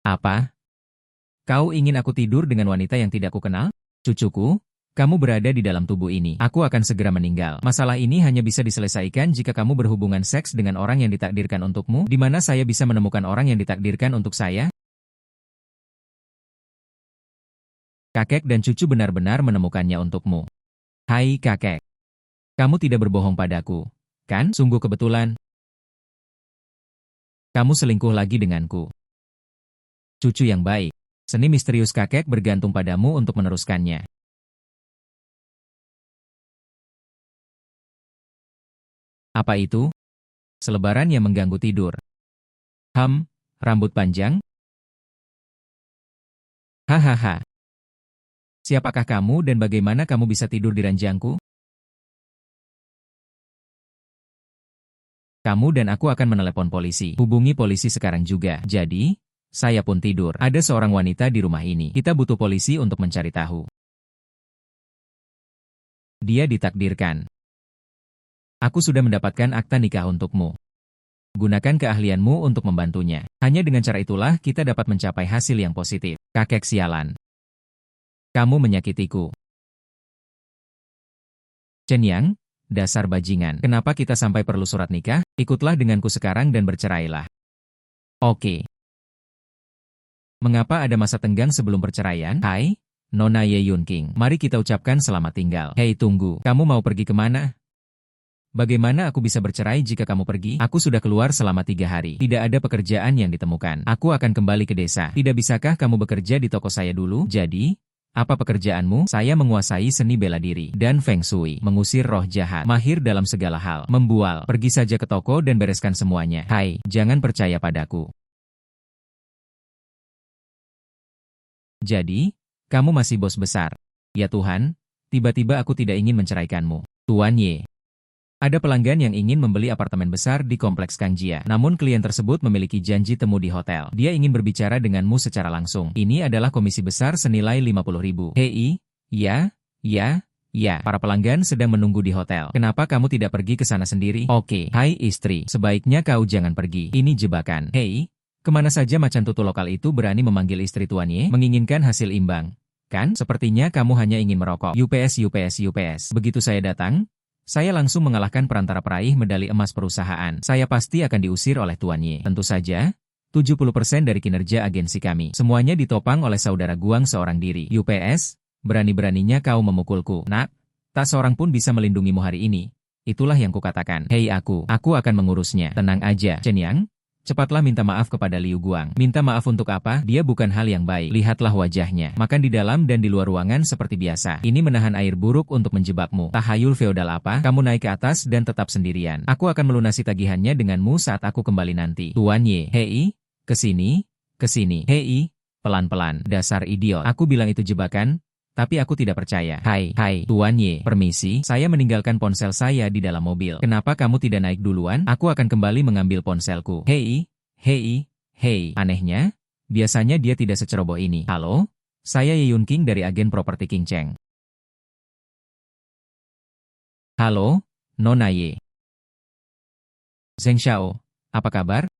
Apa? Kau ingin aku tidur dengan wanita yang tidak kukenal? Cucuku, kamu berada di dalam tubuh ini. Aku akan segera meninggal. Masalah ini hanya bisa diselesaikan jika kamu berhubungan seks dengan orang yang ditakdirkan untukmu. Di mana saya bisa menemukan orang yang ditakdirkan untuk saya? Kakek dan cucu benar-benar menemukannya untukmu. Hai kakek. Kamu tidak berbohong padaku, kan? Sungguh kebetulan. Kamu selingkuh lagi denganku. Cucu yang baik. Seni misterius kakek bergantung padamu untuk meneruskannya. Apa itu? Selebaran yang mengganggu tidur. Rambut panjang? Hahaha. Siapakah kamu dan bagaimana kamu bisa tidur di ranjangku? Kamu dan aku akan menelepon polisi. Hubungi polisi sekarang juga. Jadi, saya pun tidur. Ada seorang wanita di rumah ini. Kita butuh polisi untuk mencari tahu. Dia ditakdirkan. Aku sudah mendapatkan akta nikah untukmu. Gunakan keahlianmu untuk membantunya. Hanya dengan cara itulah kita dapat mencapai hasil yang positif. Kakek sialan. Kamu menyakitiku. Chen Yang, dasar bajingan. Kenapa kita sampai perlu surat nikah? Ikutlah denganku sekarang dan bercerailah. Oke. Mengapa ada masa tenggang sebelum perceraian? Hai, Nona Ye Yunking. Mari kita ucapkan selamat tinggal. Hei tunggu, kamu mau pergi kemana? Bagaimana aku bisa bercerai jika kamu pergi? Aku sudah keluar selama 3 hari. Tidak ada pekerjaan yang ditemukan. Aku akan kembali ke desa. Tidak bisakah kamu bekerja di toko saya dulu? Jadi, apa pekerjaanmu? Saya menguasai seni bela diri dan feng shui, mengusir roh jahat, mahir dalam segala hal, membual. Pergi saja ke toko dan bereskan semuanya. Hai, jangan percaya padaku. Jadi, kamu masih bos besar. Ya Tuhan, tiba-tiba aku tidak ingin menceraikanmu. Tuan Ye. Ada pelanggan yang ingin membeli apartemen besar di kompleks Kangjia. Namun klien tersebut memiliki janji temu di hotel. Dia ingin berbicara denganmu secara langsung. Ini adalah komisi besar senilai 50.000. Hei, ya. Para pelanggan sedang menunggu di hotel. Kenapa kamu tidak pergi ke sana sendiri? Oke. Hai istri, sebaiknya kau jangan pergi. Ini jebakan. Hei, kemana saja macan tutu lokal itu berani memanggil istri Tuan Ye? Menginginkan hasil imbang. Kan? Sepertinya kamu hanya ingin merokok. UPS. Begitu saya datang, saya langsung mengalahkan perantara peraih medali emas perusahaan. Saya pasti akan diusir oleh Tuan Ye. Tentu saja, 70% dari kinerja agensi kami. Semuanya ditopang oleh saudara Guang seorang diri. UPS, berani-beraninya kau memukulku. Nak, tak seorang pun bisa melindungimu hari ini. Itulah yang kukatakan. Hei aku akan mengurusnya. Tenang aja. Chen Yang, cepatlah minta maaf kepada Liu Guang. Minta maaf untuk apa? Dia bukan hal yang baik. Lihatlah wajahnya. Makan di dalam dan di luar ruangan seperti biasa. Ini menahan air buruk untuk menjebakmu. Tahayul feodal apa? Kamu naik ke atas dan tetap sendirian. Aku akan melunasi tagihannya denganmu saat aku kembali nanti. Tuan Ye. Hei, kesini. Hei, pelan-pelan. Dasar idiot. Aku bilang itu jebakan. Tapi aku tidak percaya. Hai, Tuan Ye. Permisi, saya meninggalkan ponsel saya di dalam mobil. Kenapa kamu tidak naik duluan? Aku akan kembali mengambil ponselku. Hei. Anehnya, biasanya dia tidak seceroboh ini. Halo? Saya Ye Yunking dari agen properti King Cheng. Halo, Nona Ye. Zheng Xiao, apa kabar?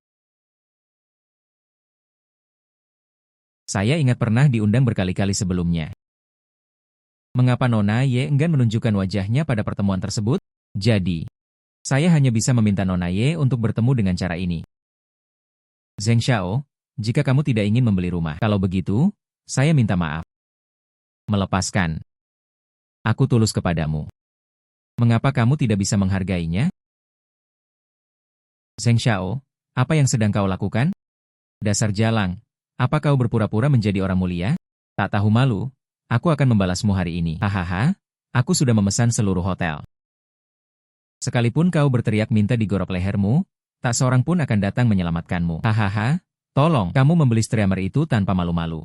Saya ingat pernah diundang berkali-kali sebelumnya. Mengapa Nona Ye enggan menunjukkan wajahnya pada pertemuan tersebut? Jadi, saya hanya bisa meminta Nona Ye untuk bertemu dengan cara ini. Zheng Xiao, jika kamu tidak ingin membeli rumah, kalau begitu, saya minta maaf. Melepaskan. Aku tulus kepadamu. Mengapa kamu tidak bisa menghargainya? Zheng Xiao, apa yang sedang kau lakukan? Dasar jalang, apa kau berpura-pura menjadi orang mulia? Tak tahu malu. Aku akan membalasmu hari ini. Hahaha, aku sudah memesan seluruh hotel. Sekalipun kau berteriak minta digorok lehermu, tak seorang pun akan datang menyelamatkanmu. Hahaha, tolong, kamu membeli streamer itu tanpa malu-malu.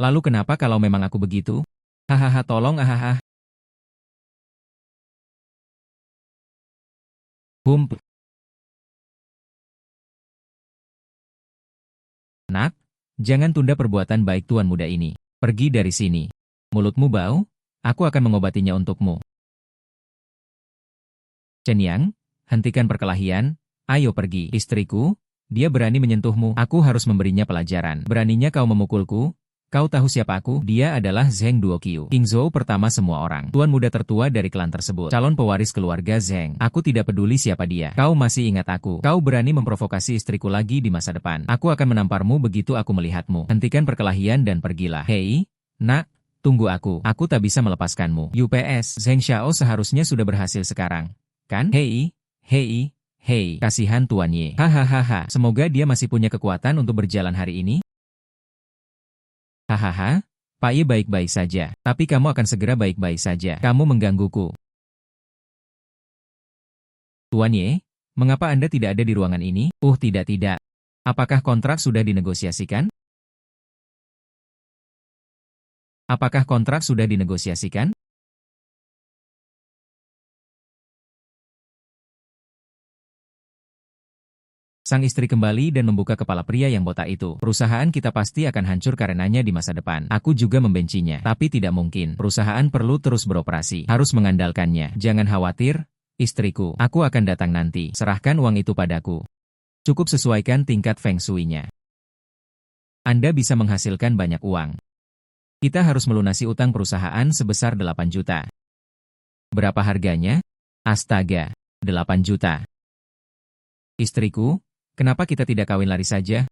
Lalu kenapa kalau memang aku begitu? Hahaha, tolong ahaha. Nak, jangan tunda perbuatan baik tuan muda ini. Pergi dari sini. Mulutmu bau, aku akan mengobatinya untukmu. Chen Yang, hentikan perkelahian, ayo pergi. Istriku, Dia berani menyentuhmu, aku harus memberinya pelajaran. Beraninya kau memukulku? Kau tahu siapa aku? Dia adalah Zheng Duoqiu, King Zhou pertama semua orang. Tuan muda tertua dari klan tersebut. Calon pewaris keluarga Zheng. Aku tidak peduli siapa dia. Kau masih ingat aku. Kau berani memprovokasi istriku lagi di masa depan. Aku akan menamparmu begitu aku melihatmu. Hentikan perkelahian dan pergilah. Hei, nak, tunggu aku. Aku tak bisa melepaskanmu. UPS, Zheng Xiao seharusnya sudah berhasil sekarang. Kan? Hei, hei, hei. Kasihan Tuan Ye. Hahaha. Semoga dia masih punya kekuatan untuk berjalan hari ini. Hahaha, Pak Ye baik-baik saja, tapi kamu akan segera baik-baik saja. Kamu menggangguku. Tuan Ye, mengapa Anda tidak ada di ruangan ini? Tidak. Apakah kontrak sudah dinegosiasikan? Apakah kontrak sudah dinegosiasikan? Sang istri kembali dan membuka kepala pria yang botak itu. Perusahaan kita pasti akan hancur karenanya di masa depan. Aku juga membencinya, tapi tidak mungkin. Perusahaan perlu terus beroperasi. Harus mengandalkannya. Jangan khawatir, istriku. Aku akan datang nanti. Serahkan uang itu padaku. Cukup sesuaikan tingkat feng shui-nya. Anda bisa menghasilkan banyak uang. Kita harus melunasi utang perusahaan sebesar 8 juta. Berapa harganya? Astaga, 8 juta. Istriku, kenapa kita tidak kawin lari saja?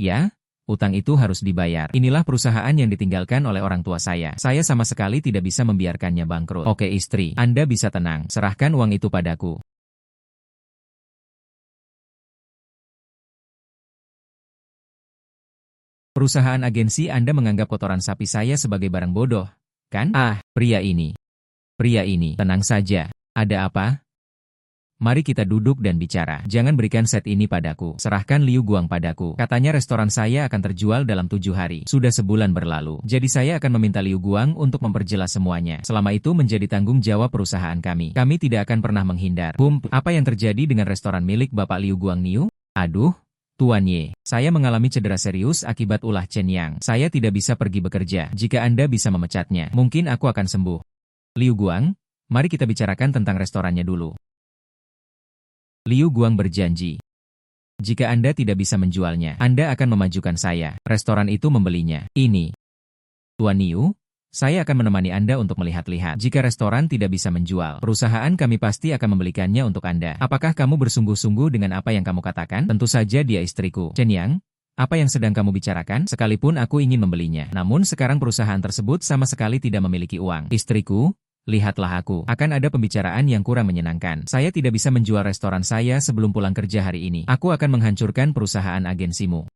Ya, utang itu harus dibayar. Inilah perusahaan yang ditinggalkan oleh orang tua saya. Saya sama sekali tidak bisa membiarkannya bangkrut. Oke istri, Anda bisa tenang. Serahkan uang itu padaku. Perusahaan agensi Anda menganggap kotoran sapi saya sebagai barang bodoh, kan? Pria ini. Tenang saja. Ada apa? Mari kita duduk dan bicara. Jangan berikan set ini padaku. Serahkan Liu Guang padaku. Katanya restoran saya akan terjual dalam 7 hari. Sudah sebulan berlalu. Jadi saya akan meminta Liu Guang untuk memperjelas semuanya. Selama itu menjadi tanggung jawab perusahaan kami. Kami tidak akan pernah menghindar. Apa yang terjadi dengan restoran milik Bapak Liu Guang Niu? Aduh, Tuan Ye, saya mengalami cedera serius akibat ulah Chen Yang. Saya tidak bisa pergi bekerja. Jika Anda bisa memecatnya, mungkin aku akan sembuh. Liu Guang, mari kita bicarakan tentang restorannya dulu. Liu Guang berjanji. Jika Anda tidak bisa menjualnya, Anda akan memajukan saya. Restoran itu membelinya. Ini. Tuan Niu, saya akan menemani Anda untuk melihat-lihat. Jika restoran tidak bisa menjual, perusahaan kami pasti akan membelikannya untuk Anda. Apakah kamu bersungguh-sungguh dengan apa yang kamu katakan? Tentu saja dia istriku. Chen Yang, apa yang sedang kamu bicarakan? Sekalipun aku ingin membelinya. Namun sekarang perusahaan tersebut sama sekali tidak memiliki uang. Istriku, lihatlah aku. Akan ada pembicaraan yang kurang menyenangkan. Saya tidak bisa menjual restoran saya sebelum pulang kerja hari ini. Aku akan menghancurkan perusahaan agensimu.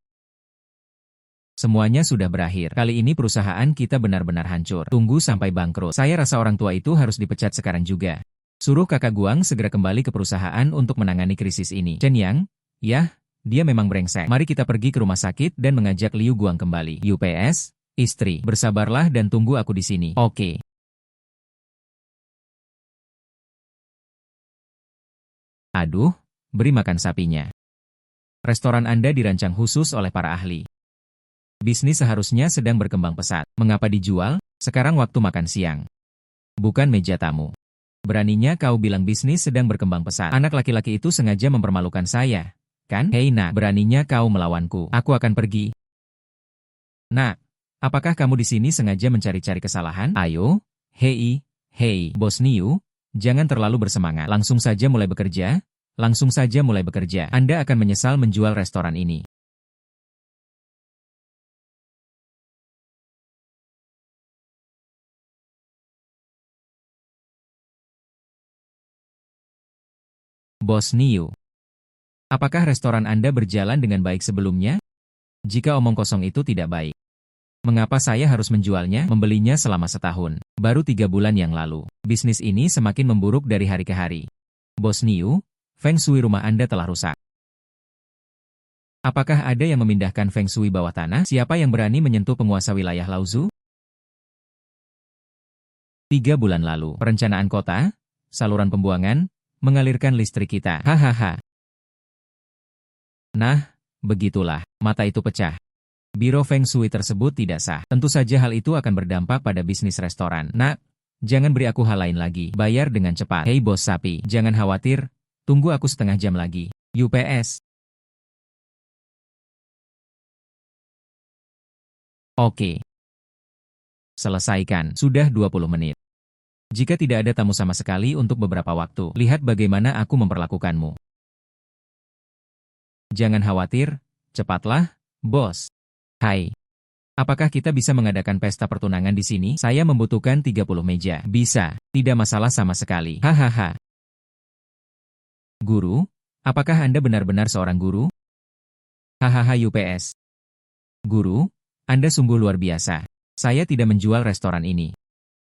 Semuanya sudah berakhir. Kali ini perusahaan kita benar-benar hancur. Tunggu sampai bangkrut. Saya rasa orang tua itu harus dipecat sekarang juga. Suruh kakak Guang segera kembali ke perusahaan untuk menangani krisis ini. Chen Yang, yah, dia memang brengsek. Mari kita pergi ke rumah sakit dan mengajak Liu Guang kembali. UPS, istri, bersabarlah dan tunggu aku di sini. Oke. Aduh, beri makan sapinya. Restoran Anda dirancang khusus oleh para ahli. Bisnis seharusnya sedang berkembang pesat. Mengapa dijual? Sekarang waktu makan siang. Bukan meja tamu. Beraninya kau bilang bisnis sedang berkembang pesat. Anak laki-laki itu sengaja mempermalukan saya. Kan? Hei nak, beraninya kau melawanku. Aku akan pergi. Nak, apakah kamu di sini sengaja mencari-cari kesalahan? Ayo, hei, Bos Niu. Jangan terlalu bersemangat. Langsung saja mulai bekerja. Anda akan menyesal menjual restoran ini. Bos Niu. Apakah restoran Anda berjalan dengan baik sebelumnya? Jika omong kosong itu tidak baik, mengapa saya harus menjualnya? Membelinya selama setahun. Baru 3 bulan yang lalu. Bisnis ini semakin memburuk dari hari ke hari. Bos Niu, feng shui rumah Anda telah rusak. Apakah ada yang memindahkan feng shui bawah tanah? Siapa yang berani menyentuh penguasa wilayah Laozu? 3 bulan lalu. Perencanaan kota, saluran pembuangan, mengalirkan listrik kita. Hahaha. Nah, begitulah. Mata itu pecah. Biro feng shui tersebut tidak sah. Tentu saja hal itu akan berdampak pada bisnis restoran. Nak, jangan beri aku hal lain lagi. Bayar dengan cepat. Hei bos sapi, jangan khawatir. Tunggu aku setengah jam lagi. UPS. Oke. Selesaikan. Sudah 20 menit. Jika tidak ada tamu sama sekali untuk beberapa waktu, lihat bagaimana aku memperlakukanmu. Jangan khawatir, cepatlah, bos. Hai. Apakah kita bisa mengadakan pesta pertunangan di sini? Saya membutuhkan 30 meja. Bisa, tidak masalah sama sekali. Hahaha. Guru, apakah Anda benar-benar seorang guru? Hahaha UPS. Guru, Anda sungguh luar biasa. Saya tidak menjual restoran ini.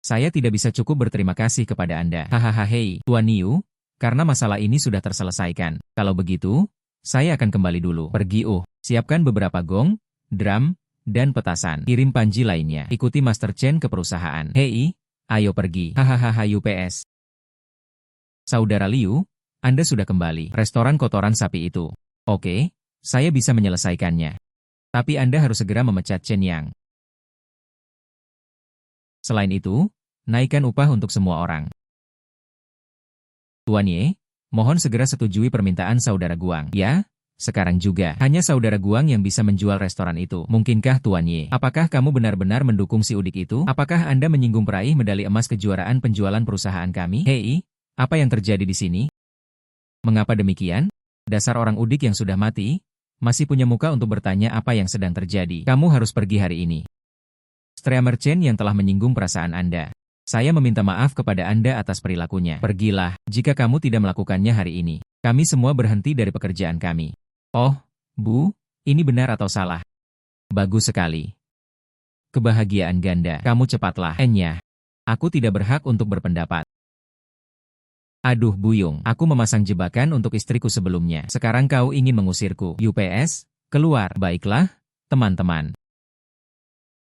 Saya tidak bisa cukup berterima kasih kepada Anda. Hahaha hei, Tuan Niu, karena masalah ini sudah terselesaikan. Kalau begitu, saya akan kembali dulu. Pergi siapkan beberapa gong, drum, dan petasan. Kirim panji lainnya. Ikuti Master Chen ke perusahaan. Hei, ayo pergi. Hahaha UPS. Saudara Liu, Anda sudah kembali. Restoran kotoran sapi itu. Oke, saya bisa menyelesaikannya. Tapi Anda harus segera memecat Chen Yang. Selain itu, naikkan upah untuk semua orang. Tuan Ye, mohon segera setujui permintaan Saudara Guang. Ya, sekarang juga. Hanya Saudara Guang yang bisa menjual restoran itu. Mungkinkah Tuan Ye? Apakah kamu benar-benar mendukung si udik itu? Apakah Anda menyinggung peraih medali emas kejuaraan penjualan perusahaan kami? Hei, apa yang terjadi di sini? Mengapa demikian? Dasar orang udik yang sudah mati, masih punya muka untuk bertanya apa yang sedang terjadi. Kamu harus pergi hari ini. Streamer Chen yang telah menyinggung perasaan Anda. Saya meminta maaf kepada Anda atas perilakunya. Pergilah, jika kamu tidak melakukannya hari ini. Kami semua berhenti dari pekerjaan kami. Oh, Bu, ini benar atau salah? Bagus sekali. Kebahagiaan ganda. Kamu cepatlah. Enya. Aku tidak berhak untuk berpendapat. Aduh Buyung, aku memasang jebakan untuk istriku sebelumnya. Sekarang kau ingin mengusirku. UPS, keluar. Baiklah, teman-teman.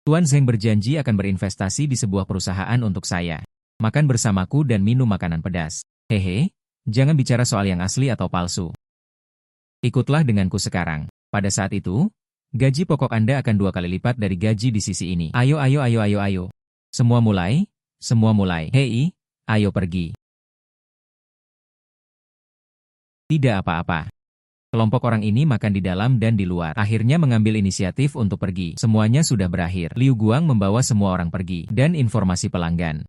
Tuan Zheng berjanji akan berinvestasi di sebuah perusahaan untuk saya. Makan bersamaku dan minum makanan pedas. Hehe, jangan bicara soal yang asli atau palsu. Ikutlah denganku sekarang. Pada saat itu, gaji pokok Anda akan 2 kali lipat dari gaji di sisi ini. Ayo, ayo, ayo, ayo, ayo. Semua mulai, semua mulai. Hei, ayo pergi. Tidak apa-apa. Kelompok orang ini makan di dalam dan di luar. Akhirnya mengambil inisiatif untuk pergi. Semuanya sudah berakhir. Liu Guang membawa semua orang pergi. Dan informasi pelanggan.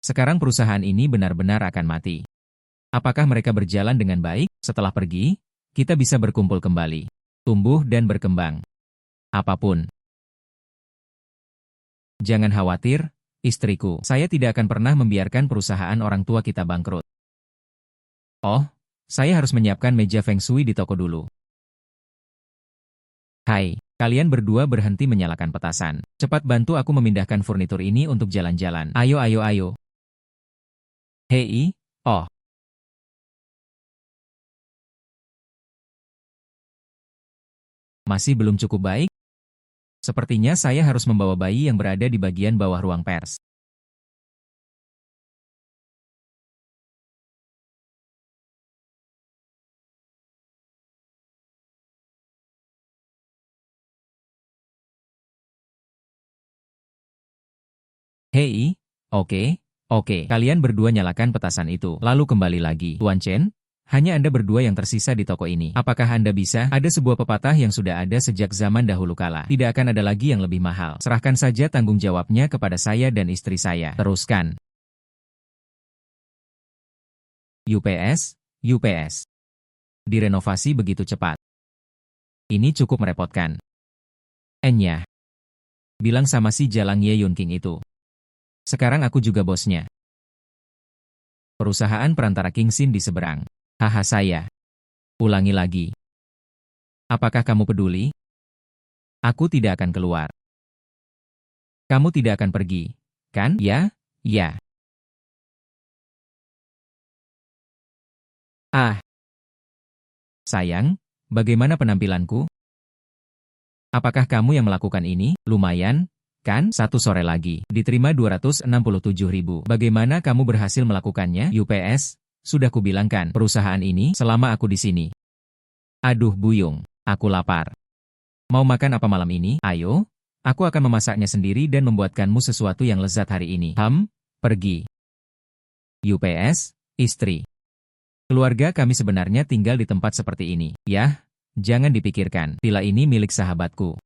Sekarang perusahaan ini benar-benar akan mati. Apakah mereka berjalan dengan baik? Setelah pergi, kita bisa berkumpul kembali. Tumbuh dan berkembang. Apapun. Jangan khawatir, istriku. Saya tidak akan pernah membiarkan perusahaan orang tua kita bangkrut. Oh, saya harus menyiapkan meja Feng Shui di toko dulu. Hai, kalian berdua berhenti menyalakan petasan. Cepat bantu aku memindahkan furnitur ini untuk jalan-jalan. Ayo, ayo, ayo. Hei, oh. Masih belum cukup baik? Sepertinya saya harus membawa bayi yang berada di bagian bawah ruang pers. Hei, oke, kalian berdua nyalakan petasan itu, lalu kembali lagi. Tuan Chen, hanya Anda berdua yang tersisa di toko ini. Apakah Anda bisa? Ada sebuah pepatah yang sudah ada sejak zaman dahulu kala. Tidak akan ada lagi yang lebih mahal. Serahkan saja tanggung jawabnya kepada saya dan istri saya. Teruskan. UPS. Direnovasi begitu cepat. Ini cukup merepotkan. Enya. Bilang sama si Jalang Ye Yunking itu. Sekarang aku juga bosnya. Perusahaan perantara Kingxin di seberang. Haha saya. Ulangi lagi. Apakah kamu peduli? Aku tidak akan keluar. Kamu tidak akan pergi, kan? Ya, ya. Ah. Sayang, bagaimana penampilanku? Apakah kamu yang melakukan ini? Lumayan, kan? 1 sore lagi. Diterima 267.000. Bagaimana kamu berhasil melakukannya? UPS, sudah kubilangkan, perusahaan ini selama aku di sini. Aduh Buyung, aku lapar. Mau makan apa malam ini? Ayo, aku akan memasaknya sendiri dan membuatkanmu sesuatu yang lezat hari ini. Pergi. UPS, istri. Keluarga kami sebenarnya tinggal di tempat seperti ini. Yah, jangan dipikirkan, villa ini milik sahabatku.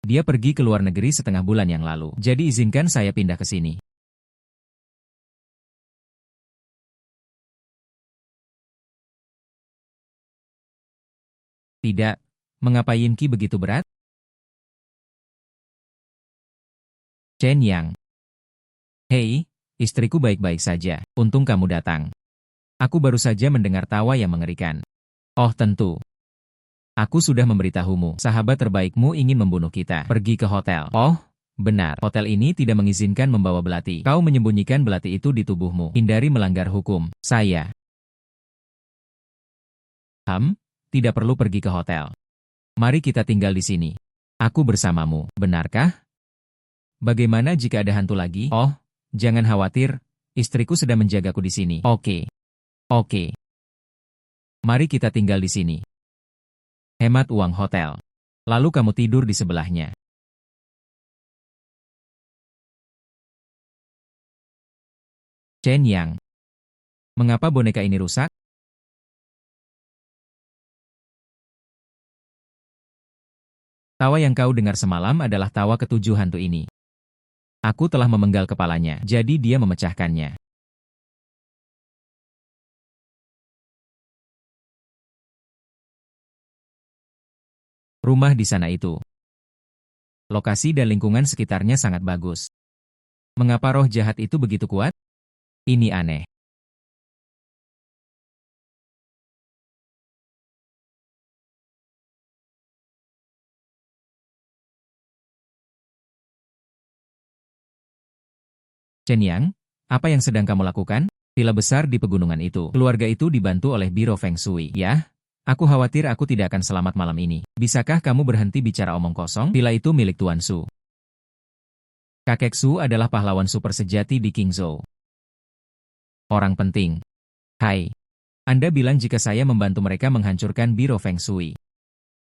Dia pergi ke luar negeri setengah bulan yang lalu. Jadi izinkan saya pindah ke sini. Tidak. Mengapa Yinki begitu berat? Chen Yang. Hei, istriku baik-baik saja. Untung kamu datang. Aku baru saja mendengar tawa yang mengerikan. Oh tentu. Aku sudah memberitahumu, sahabat terbaikmu ingin membunuh kita. Pergi ke hotel. Oh, benar. Hotel ini tidak mengizinkan membawa belati. Kau menyembunyikan belati itu di tubuhmu. Hindari melanggar hukum. Saya. Tidak perlu pergi ke hotel. Mari kita tinggal di sini. Aku bersamamu. Benarkah? Bagaimana jika ada hantu lagi? Oh, jangan khawatir. Istriku sedang menjagaku di sini. Oke. Oke. Mari kita tinggal di sini. Hemat uang hotel. Lalu kamu tidur di sebelahnya. Chen Yang. Mengapa boneka ini rusak? Tawa yang kau dengar semalam adalah tawa ketujuh hantu ini. Aku telah memenggal kepalanya, jadi dia memecahkannya. Rumah di sana itu. Lokasi dan lingkungan sekitarnya sangat bagus. Mengapa roh jahat itu begitu kuat? Ini aneh. Chen Yang, apa yang sedang kamu lakukan? Villa besar di pegunungan itu. Keluarga itu dibantu oleh Biro Feng Shui. Ya, aku khawatir aku tidak akan selamat malam ini. Bisakah kamu berhenti bicara omong kosong? Villa itu milik Tuan Su. Kakek Su adalah pahlawan super sejati di Qingzhou. Orang penting. Hai. Anda bilang jika saya membantu mereka menghancurkan Biro Feng Shui.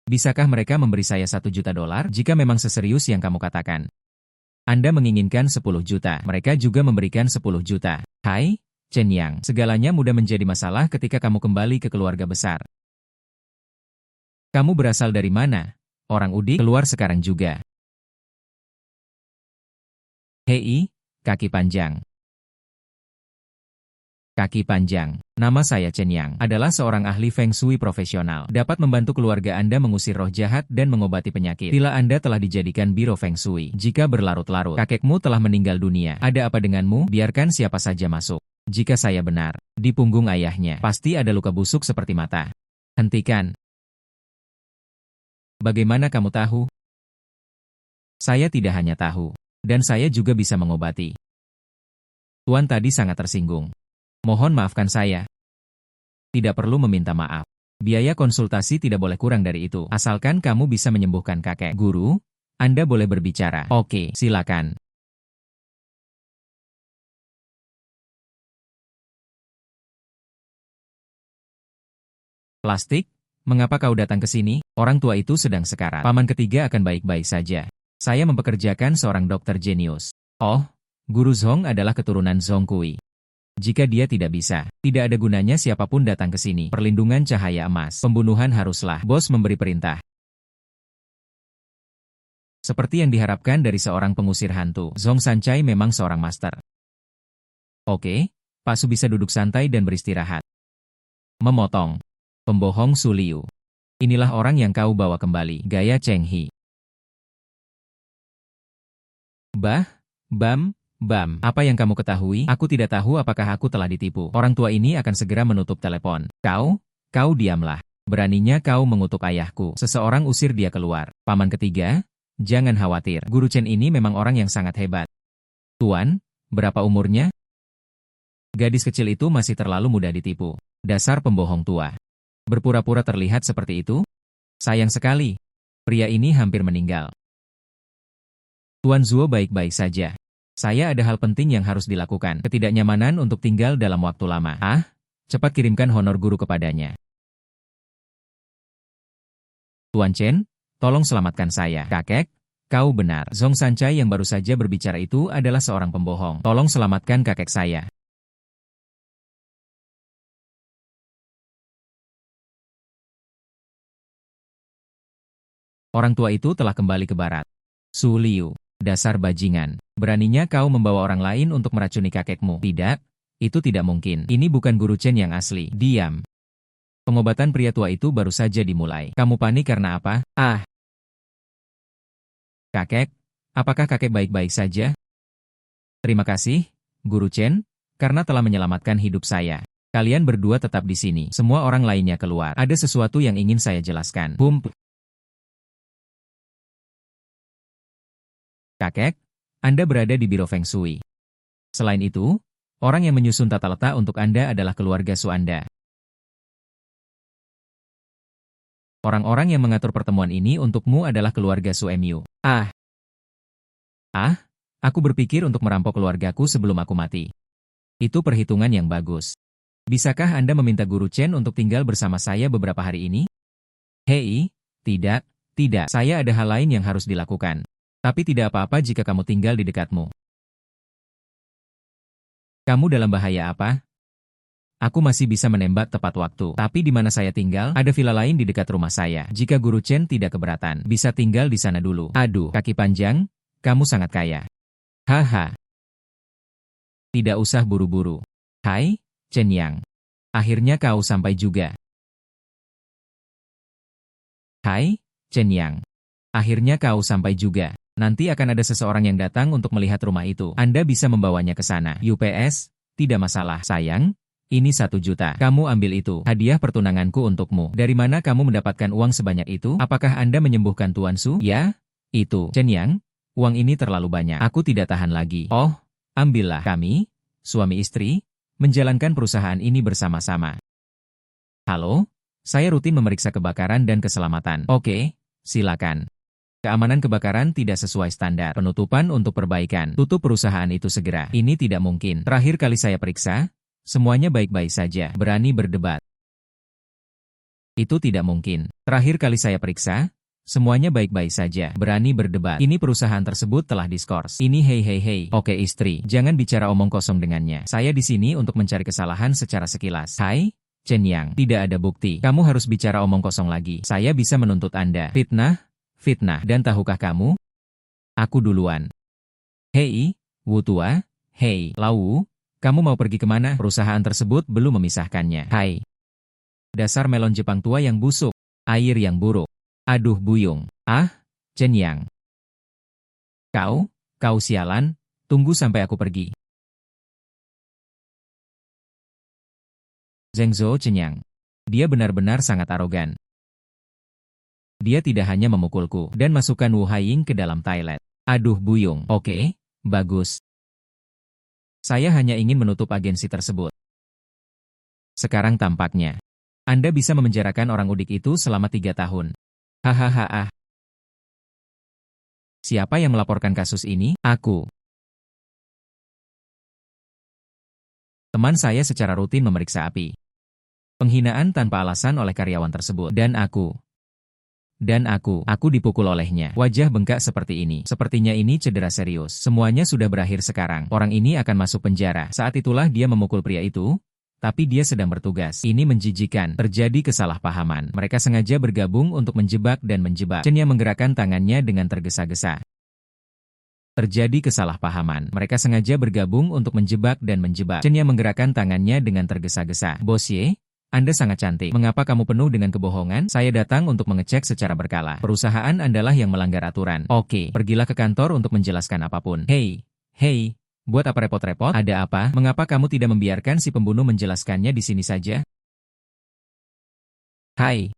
Bisakah mereka memberi saya $1 juta jika memang seserius yang kamu katakan? Anda menginginkan 10 juta, mereka juga memberikan 10 juta. Hai, Chen Yang, segalanya mudah menjadi masalah ketika kamu kembali ke keluarga besar. Kamu berasal dari mana? Orang udik keluar sekarang juga. Hei, kaki panjang. Kaki panjang. Nama saya Chen Yang, adalah seorang ahli Feng Shui profesional. Dapat membantu keluarga Anda mengusir roh jahat dan mengobati penyakit. Villa Anda telah dijadikan biro Feng Shui. Jika berlarut-larut, kakekmu telah meninggal dunia. Ada apa denganmu? Biarkan siapa saja masuk. Jika saya benar, di punggung ayahnya, pasti ada luka busuk seperti mata. Hentikan. Bagaimana kamu tahu? Saya tidak hanya tahu. Dan saya juga bisa mengobati. Tuan tadi sangat tersinggung. Mohon maafkan saya. Tidak perlu meminta maaf. Biaya konsultasi tidak boleh kurang dari itu. Asalkan kamu bisa menyembuhkan kakek. Guru, Anda boleh berbicara. Oke, silakan. Plastik? Mengapa kau datang ke sini? Orang tua itu sedang sekarat. Paman ketiga akan baik-baik saja. Saya mempekerjakan seorang dokter jenius. Oh, Guru Zhong adalah keturunan Zhong Kui. Jika dia tidak bisa, tidak ada gunanya siapapun datang ke sini. Perlindungan cahaya emas. Pembunuhan haruslah. Bos memberi perintah. Seperti yang diharapkan dari seorang pengusir hantu, Zhong Sancai memang seorang master. Oke, Pak Su bisa duduk santai dan beristirahat. Memotong. Pembohong Su Liu. Inilah orang yang kau bawa kembali. Gaya Cheng He. Bam. Apa yang kamu ketahui? Aku tidak tahu apakah aku telah ditipu. Orang tua ini akan segera menutup telepon. Kau diamlah. Beraninya kau mengutuk ayahku. Seseorang usir dia keluar. Paman ketiga? Jangan khawatir. Guru Chen ini memang orang yang sangat hebat. Tuan, berapa umurnya? Gadis kecil itu masih terlalu mudah ditipu. Dasar pembohong tua. Berpura-pura terlihat seperti itu? Sayang sekali. Pria ini hampir meninggal. Tuan Zuo baik-baik saja. Saya ada hal penting yang harus dilakukan. Ketidaknyamanan untuk tinggal dalam waktu lama. Cepat kirimkan honor guru kepadanya. Tuan Chen, tolong selamatkan saya. Kakek, kau benar. Zhong Sancai yang baru saja berbicara itu adalah seorang pembohong. Tolong selamatkan kakek saya. Orang tua itu telah kembali ke barat. Su Liu, dasar bajingan. Beraninya kau membawa orang lain untuk meracuni kakekmu. Tidak, itu tidak mungkin. Ini bukan Guru Chen yang asli. Diam. Pengobatan pria tua itu baru saja dimulai. Kamu panik karena apa? Ah! Kakek, apakah kakek baik-baik saja? Terima kasih, Guru Chen, karena telah menyelamatkan hidup saya. Kalian berdua tetap di sini. Semua orang lainnya keluar. Ada sesuatu yang ingin saya jelaskan. Kakek, Anda berada di Biro Feng Shui. Selain itu, orang yang menyusun tata letak untuk Anda adalah keluarga Su Anda. Orang-orang yang mengatur pertemuan ini untukmu adalah keluarga Su Mu. Aku berpikir untuk merampok keluargaku sebelum aku mati. Itu perhitungan yang bagus. Bisakah Anda meminta Guru Chen untuk tinggal bersama saya beberapa hari ini? Hei, tidak, saya ada hal lain yang harus dilakukan. Tapi tidak apa-apa jika kamu tinggal di dekatmu. Kamu dalam bahaya apa? Aku masih bisa menembak tepat waktu. Tapi di mana saya tinggal, ada villa lain di dekat rumah saya. Jika Guru Chen tidak keberatan, bisa tinggal di sana dulu. Aduh, kaki panjang, kamu sangat kaya. Haha. Tidak usah buru-buru. Hai, Chen Yang. Akhirnya kau sampai juga. Hai, Chen Yang. Akhirnya kau sampai juga. Nanti akan ada seseorang yang datang untuk melihat rumah itu. Anda bisa membawanya ke sana. UPS, tidak masalah. Sayang, ini 1 juta. Kamu ambil itu. Hadiah pertunanganku untukmu. Dari mana kamu mendapatkan uang sebanyak itu? Apakah Anda menyembuhkan Tuan Su? Ya, itu. Chen Yang, uang ini terlalu banyak. Aku tidak tahan lagi. Oh, ambillah. Kami, suami istri, menjalankan perusahaan ini bersama-sama. Halo, saya rutin memeriksa kebakaran dan keselamatan. Oke, silakan. Keamanan kebakaran tidak sesuai standar. Penutupan untuk perbaikan. Tutup perusahaan itu segera. Ini tidak mungkin. Terakhir kali saya periksa, semuanya baik-baik saja. Berani berdebat. Itu tidak mungkin. Terakhir kali saya periksa, semuanya baik-baik saja. Berani berdebat. Ini perusahaan tersebut telah diskors. Ini hei. Oke istri, jangan bicara omong kosong dengannya. Saya di sini untuk mencari kesalahan secara sekilas. Hai, Chen Yang, tidak ada bukti. Kamu harus bicara omong kosong lagi. Saya bisa menuntut Anda. Fitnah. Dan tahukah kamu? Aku duluan. Hei, Wu Tua. Hei, Lau. Kamu mau pergi kemana? Perusahaan tersebut belum memisahkannya. Hai. Dasar melon Jepang tua yang busuk. Air yang buruk. Aduh buyung. Chen Yang. Kau sialan. Tunggu sampai aku pergi. Zheng Zhou Chen Yang. Dia benar-benar sangat arogan. Dia tidak hanya memukulku dan masukkan Wu Haiying ke dalam toilet. Aduh buyung. Oke, bagus. Saya hanya ingin menutup agensi tersebut. Sekarang tampaknya Anda bisa memenjarakan orang udik itu selama 3 tahun. Hahaha. Siapa yang melaporkan kasus ini? Aku. Teman saya secara rutin memeriksa api. Penghinaan tanpa alasan oleh karyawan tersebut. Dan aku dipukul olehnya. Wajah bengkak seperti ini. Sepertinya ini cedera serius. Semuanya sudah berakhir sekarang. Orang ini akan masuk penjara. Saat itulah dia memukul pria itu, tapi dia sedang bertugas. Ini menjijikan. Terjadi kesalahpahaman. Mereka sengaja bergabung untuk menjebak dan menjebak. Chen yang menggerakkan tangannya dengan tergesa-gesa. Terjadi kesalahpahaman. Mereka sengaja bergabung untuk menjebak dan menjebak. Chen yang menggerakkan tangannya dengan tergesa-gesa. Bos Ye, Anda sangat cantik. Mengapa kamu penuh dengan kebohongan? Saya datang untuk mengecek secara berkala. Perusahaan Anda yang melanggar aturan. Oke, pergilah ke kantor untuk menjelaskan apapun. Hei, buat apa repot-repot? Ada apa? Mengapa kamu tidak membiarkan si pembunuh menjelaskannya di sini saja? Hai.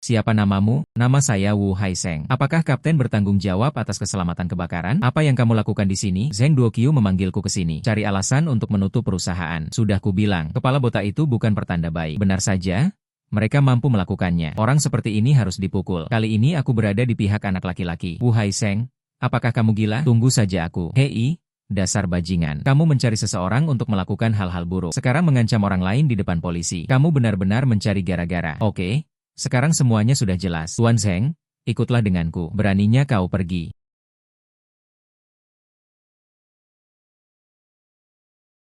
Siapa namamu? Nama saya Wu Haiseng. Apakah kapten bertanggung jawab atas keselamatan kebakaran? Apa yang kamu lakukan di sini? Zheng Duoqiu memanggilku ke sini. Cari alasan untuk menutup perusahaan. Sudah kubilang, kepala botak itu bukan pertanda baik. Benar saja, mereka mampu melakukannya. Orang seperti ini harus dipukul. Kali ini aku berada di pihak anak laki-laki. Wu Haiseng, apakah kamu gila? Tunggu saja aku. Hei, dasar bajingan. Kamu mencari seseorang untuk melakukan hal-hal buruk. Sekarang mengancam orang lain di depan polisi. Kamu benar-benar mencari gara-gara. Oke. Sekarang semuanya sudah jelas. Tuan Zheng, ikutlah denganku. Beraninya kau pergi.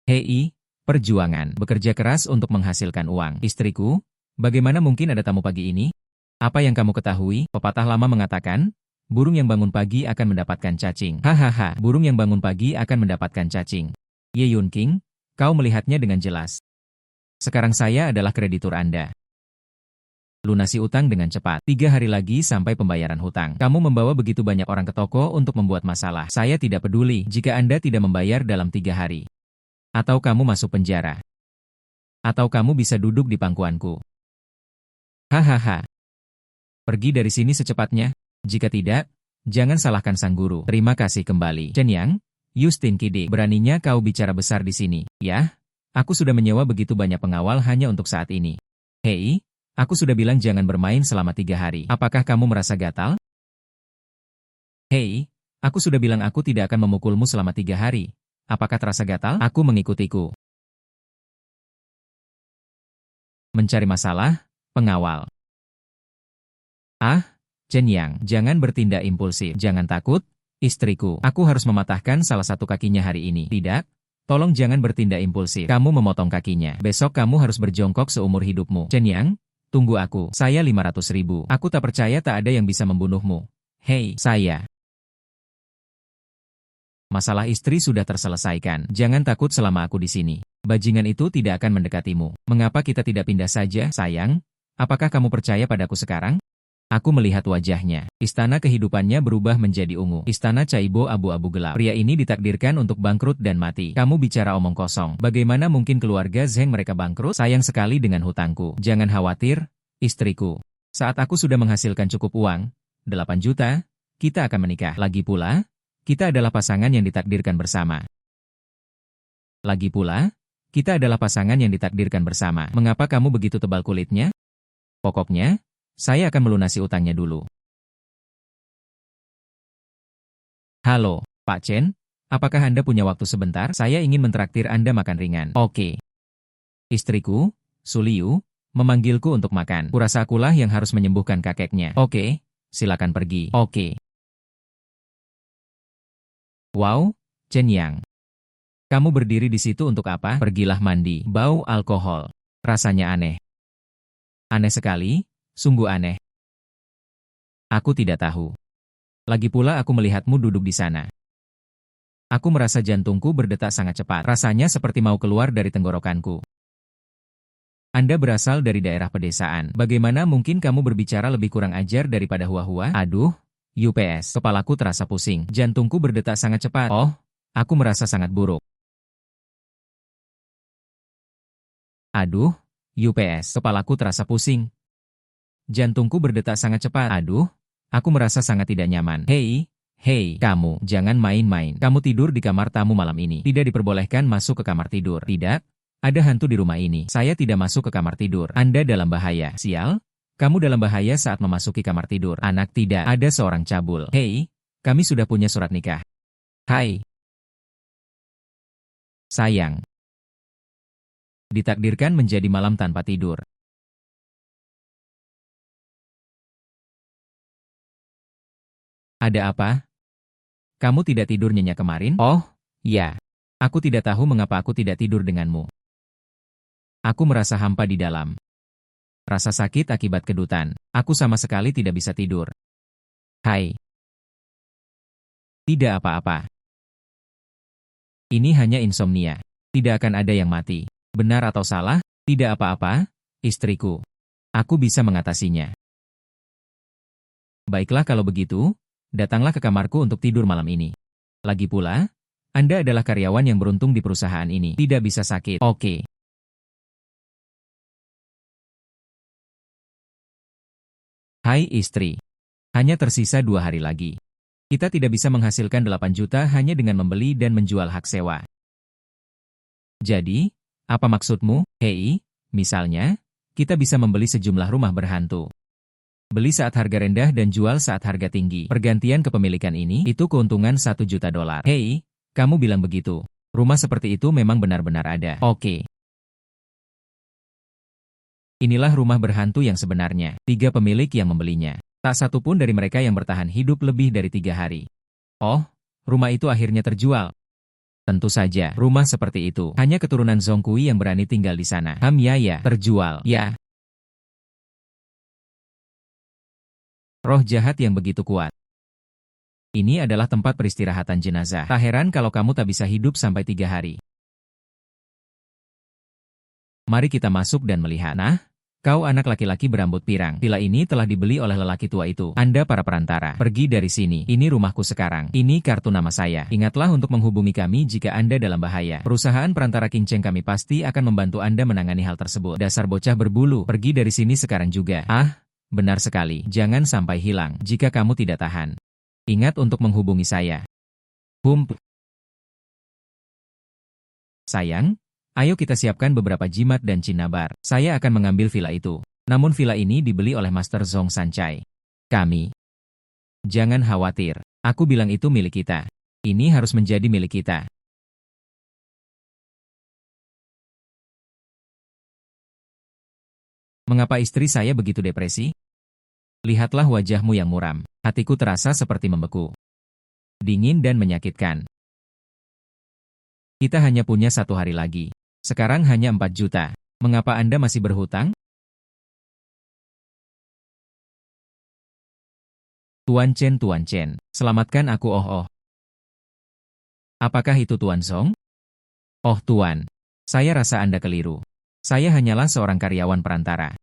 Hei, perjuangan. Bekerja keras untuk menghasilkan uang. Istriku, bagaimana mungkin ada tamu pagi ini? Apa yang kamu ketahui? Pepatah lama mengatakan, burung yang bangun pagi akan mendapatkan cacing. Hahaha, burung yang bangun pagi akan mendapatkan cacing. Ye Yunqing, kau melihatnya dengan jelas. Sekarang saya adalah kreditur Anda. Lunasi utang dengan cepat. 3 hari lagi sampai pembayaran hutang. Kamu membawa begitu banyak orang ke toko untuk membuat masalah. Saya tidak peduli jika Anda tidak membayar dalam 3 hari. Atau kamu masuk penjara. Atau kamu bisa duduk di pangkuanku. Hahaha. Pergi dari sini secepatnya. Jika tidak, jangan salahkan sang guru. Terima kasih kembali. Chen Yang, Yustin Kide, beraninya kau bicara besar di sini. Ya, aku sudah menyewa begitu banyak pengawal hanya untuk saat ini. Hei, aku sudah bilang jangan bermain selama 3 hari. Apakah kamu merasa gatal? Hei, aku sudah bilang aku tidak akan memukulmu selama 3 hari. Apakah terasa gatal? Aku mengikutiku. Mencari masalah, pengawal. Ah, Chen Yang, jangan bertindak impulsif. Jangan takut, istriku. Aku harus mematahkan salah satu kakinya hari ini. Tidak, tolong jangan bertindak impulsif. Kamu memotong kakinya. Besok kamu harus berjongkok seumur hidupmu. Chen Yang, tunggu aku. Saya 500.000. Aku tak percaya tak ada yang bisa membunuhmu. Hei, saya. Masalah istri sudah terselesaikan. Jangan takut selama aku di sini. Bajingan itu tidak akan mendekatimu. Mengapa kita tidak pindah saja, sayang? Apakah kamu percaya padaku sekarang? Aku melihat wajahnya. Istana kehidupannya berubah menjadi ungu. Istana Caibo abu-abu gelap. Pria ini ditakdirkan untuk bangkrut dan mati. Kamu bicara omong kosong. Bagaimana mungkin keluarga Zheng mereka bangkrut? Sayang sekali dengan hutangku. Jangan khawatir, istriku. Saat aku sudah menghasilkan cukup uang, 8 juta, kita akan menikah. Lagi pula, kita adalah pasangan yang ditakdirkan bersama. Lagi pula, kita adalah pasangan yang ditakdirkan bersama. Mengapa kamu begitu tebal kulitnya? Pokoknya, saya akan melunasi utangnya dulu. Halo, Pak Chen. Apakah Anda punya waktu sebentar? Saya ingin mentraktir Anda makan ringan. Oke. Istriku, Su Liu, memanggilku untuk makan. Kurasa akulah yang harus menyembuhkan kakeknya. Oke, silakan pergi. Oke. Wow, Chen Yang. Kamu berdiri di situ untuk apa? Pergilah mandi. Bau alkohol. Rasanya aneh. Aneh sekali. Sungguh aneh. Aku tidak tahu. Lagi pula aku melihatmu duduk di sana. Aku merasa jantungku berdetak sangat cepat. Rasanya seperti mau keluar dari tenggorokanku. Anda berasal dari daerah pedesaan. Bagaimana mungkin kamu berbicara lebih kurang ajar daripada hua-hua? Aduh, UPS. Kepalaku terasa pusing. Jantungku berdetak sangat cepat. Oh, aku merasa sangat buruk. Aduh, UPS. Kepalaku terasa pusing. Jantungku berdetak sangat cepat. Aduh, aku merasa sangat tidak nyaman. Hei, kamu, jangan main-main. Kamu tidur di kamar tamu malam ini. Tidak diperbolehkan masuk ke kamar tidur. Tidak, ada hantu di rumah ini. Saya tidak masuk ke kamar tidur. Anda dalam bahaya. Sial, kamu dalam bahaya saat memasuki kamar tidur. Anak tidak, ada seorang cabul. Hei, kami sudah punya surat nikah. Hai. Sayang. Ditakdirkan menjadi malam tanpa tidur. Ada apa? Kamu tidak tidur nyenyak kemarin? Oh, ya. Aku tidak tahu mengapa aku tidak tidur denganmu. Aku merasa hampa di dalam. Rasa sakit akibat kedutan. Aku sama sekali tidak bisa tidur. Hai. Tidak apa-apa. Ini hanya insomnia. Tidak akan ada yang mati. Benar atau salah? Tidak apa-apa, istriku. Aku bisa mengatasinya. Baiklah kalau begitu. Datanglah ke kamarku untuk tidur malam ini. Lagi pula, Anda adalah karyawan yang beruntung di perusahaan ini. Tidak bisa sakit. Oke. Hai istri. Hanya tersisa 2 hari lagi. Kita tidak bisa menghasilkan 8 juta hanya dengan membeli dan menjual hak sewa. Jadi, apa maksudmu? Hei, misalnya, kita bisa membeli sejumlah rumah berhantu. Beli saat harga rendah dan jual saat harga tinggi. Pergantian kepemilikan ini, itu keuntungan 1 juta dolar. Hei, kamu bilang begitu. Rumah seperti itu memang benar-benar ada. Oke. Inilah rumah berhantu yang sebenarnya. 3 pemilik yang membelinya. Tak satu pun dari mereka yang bertahan hidup lebih dari 3 hari. Oh, rumah itu akhirnya terjual. Tentu saja, rumah seperti itu. Hanya keturunan Zhongkui yang berani tinggal di sana. Ya, terjual. Ya. Roh jahat yang begitu kuat. Ini adalah tempat peristirahatan jenazah. Tak heran kalau kamu tak bisa hidup sampai 3 hari. Mari kita masuk dan melihat. Nah, kau anak laki-laki berambut pirang. Villa ini telah dibeli oleh lelaki tua itu. Anda para perantara. Pergi dari sini. Ini rumahku sekarang. Ini kartu nama saya. Ingatlah untuk menghubungi kami jika Anda dalam bahaya. Perusahaan perantara Kinceng kami pasti akan membantu Anda menangani hal tersebut. Dasar bocah berbulu. Pergi dari sini sekarang juga. Ah, benar sekali. Jangan sampai hilang. Jika kamu tidak tahan, ingat untuk menghubungi saya. Sayang, ayo kita siapkan beberapa jimat dan cinnabar. Saya akan mengambil villa itu. Namun villa ini dibeli oleh Master Zhong Sancai. Kami. Jangan khawatir. Aku bilang itu milik kita. Ini harus menjadi milik kita. Mengapa istri saya begitu depresi? Lihatlah wajahmu yang muram. Hatiku terasa seperti membeku. Dingin dan menyakitkan. Kita hanya punya 1 hari lagi. Sekarang hanya 4 juta. Mengapa Anda masih berhutang? Tuan Chen, selamatkan aku oh. Apakah itu Tuan Zhong? Oh Tuan, saya rasa Anda keliru. Saya hanyalah seorang karyawan perantara.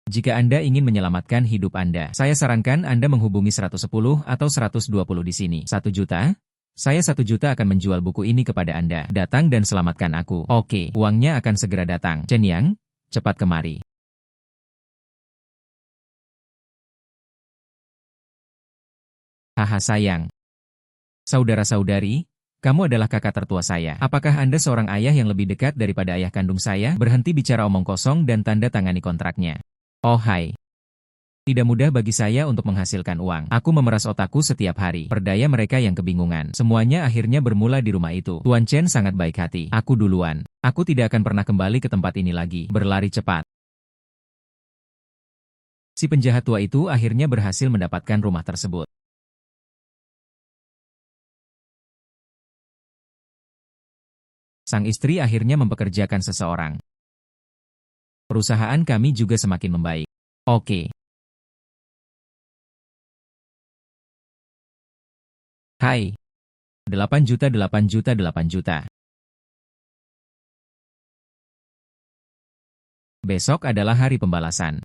Jika Anda ingin menyelamatkan hidup Anda, saya sarankan Anda menghubungi 110 atau 120 di sini. 1 juta? Saya 1 juta akan menjual buku ini kepada Anda. Datang dan selamatkan aku. Oke, uangnya akan segera datang. Chen Yang, cepat kemari. Haha sayang. Saudara-saudari, kamu adalah kakak tertua saya. Apakah Anda seorang ayah yang lebih dekat daripada ayah kandung saya? Berhenti bicara omong kosong dan tanda tangani kontraknya. Oh hai. Tidak mudah bagi saya untuk menghasilkan uang. Aku memeras otakku setiap hari. Perdaya mereka yang kebingungan. Semuanya akhirnya bermula di rumah itu. Tuan Chen sangat baik hati. Aku duluan. Aku tidak akan pernah kembali ke tempat ini lagi. Berlari cepat. Si penjahat tua itu akhirnya berhasil mendapatkan rumah tersebut. Sang istri akhirnya mempekerjakan seseorang. Perusahaan kami juga semakin membaik. Oke. Hai. 8 juta. Besok adalah hari pembalasan.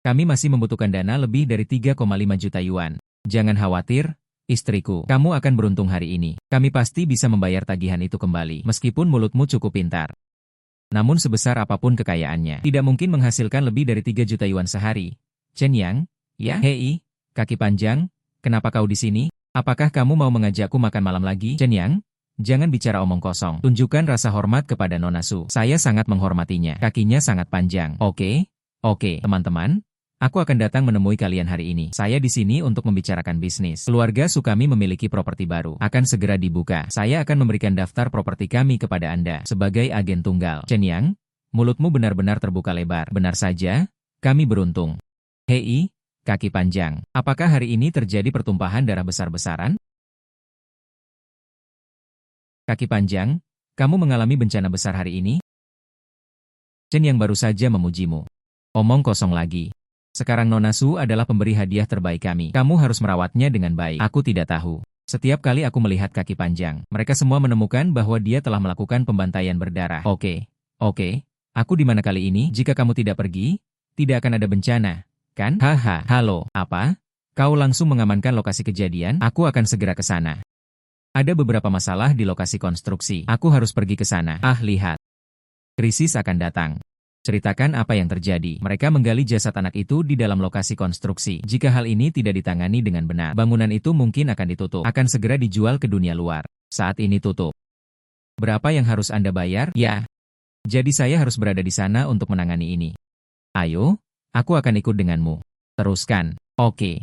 Kami masih membutuhkan dana lebih dari 3,5 juta yuan. Jangan khawatir, istriku. Kamu akan beruntung hari ini. Kami pasti bisa membayar tagihan itu kembali. Meskipun mulutmu cukup pintar. Namun sebesar apapun kekayaannya, tidak mungkin menghasilkan lebih dari 3 juta yuan sehari. Chen Yang, ya? Hei, kaki panjang, kenapa kau di sini? Apakah kamu mau mengajakku makan malam lagi? Chen Yang, jangan bicara omong kosong. Tunjukkan rasa hormat kepada Nona Su. Saya sangat menghormatinya. Kakinya sangat panjang. Oke, teman-teman. Aku akan datang menemui kalian hari ini. Saya di sini untuk membicarakan bisnis. Keluarga Su kami memiliki properti baru. Akan segera dibuka. Saya akan memberikan daftar properti kami kepada Anda sebagai agen tunggal. Chen Yang, mulutmu benar-benar terbuka lebar. Benar saja, kami beruntung. Hei, kaki panjang. Apakah hari ini terjadi pertumpahan darah besar-besaran? Kaki panjang, kamu mengalami bencana besar hari ini? Chen Yang baru saja memujimu. Omong kosong lagi. Sekarang Nona Su adalah pemberi hadiah terbaik kami. Kamu harus merawatnya dengan baik. Aku tidak tahu. Setiap kali aku melihat kaki panjang, mereka semua menemukan bahwa dia telah melakukan pembantaian berdarah. Oke. Aku di mana kali ini? Jika kamu tidak pergi, tidak akan ada bencana. Kan? Haha, halo, apa? Kau langsung mengamankan lokasi kejadian? Aku akan segera ke sana. Ada beberapa masalah di lokasi konstruksi. Aku harus pergi ke sana. Ah, lihat. Krisis akan datang. Ceritakan apa yang terjadi. Mereka menggali jasad anak itu di dalam lokasi konstruksi. Jika hal ini tidak ditangani dengan benar, bangunan itu mungkin akan ditutup. Akan segera dijual ke dunia luar. Saat ini tutup. Berapa yang harus Anda bayar? Ya. Jadi saya harus berada di sana untuk menangani ini. Ayo. Aku akan ikut denganmu. Teruskan. Oke.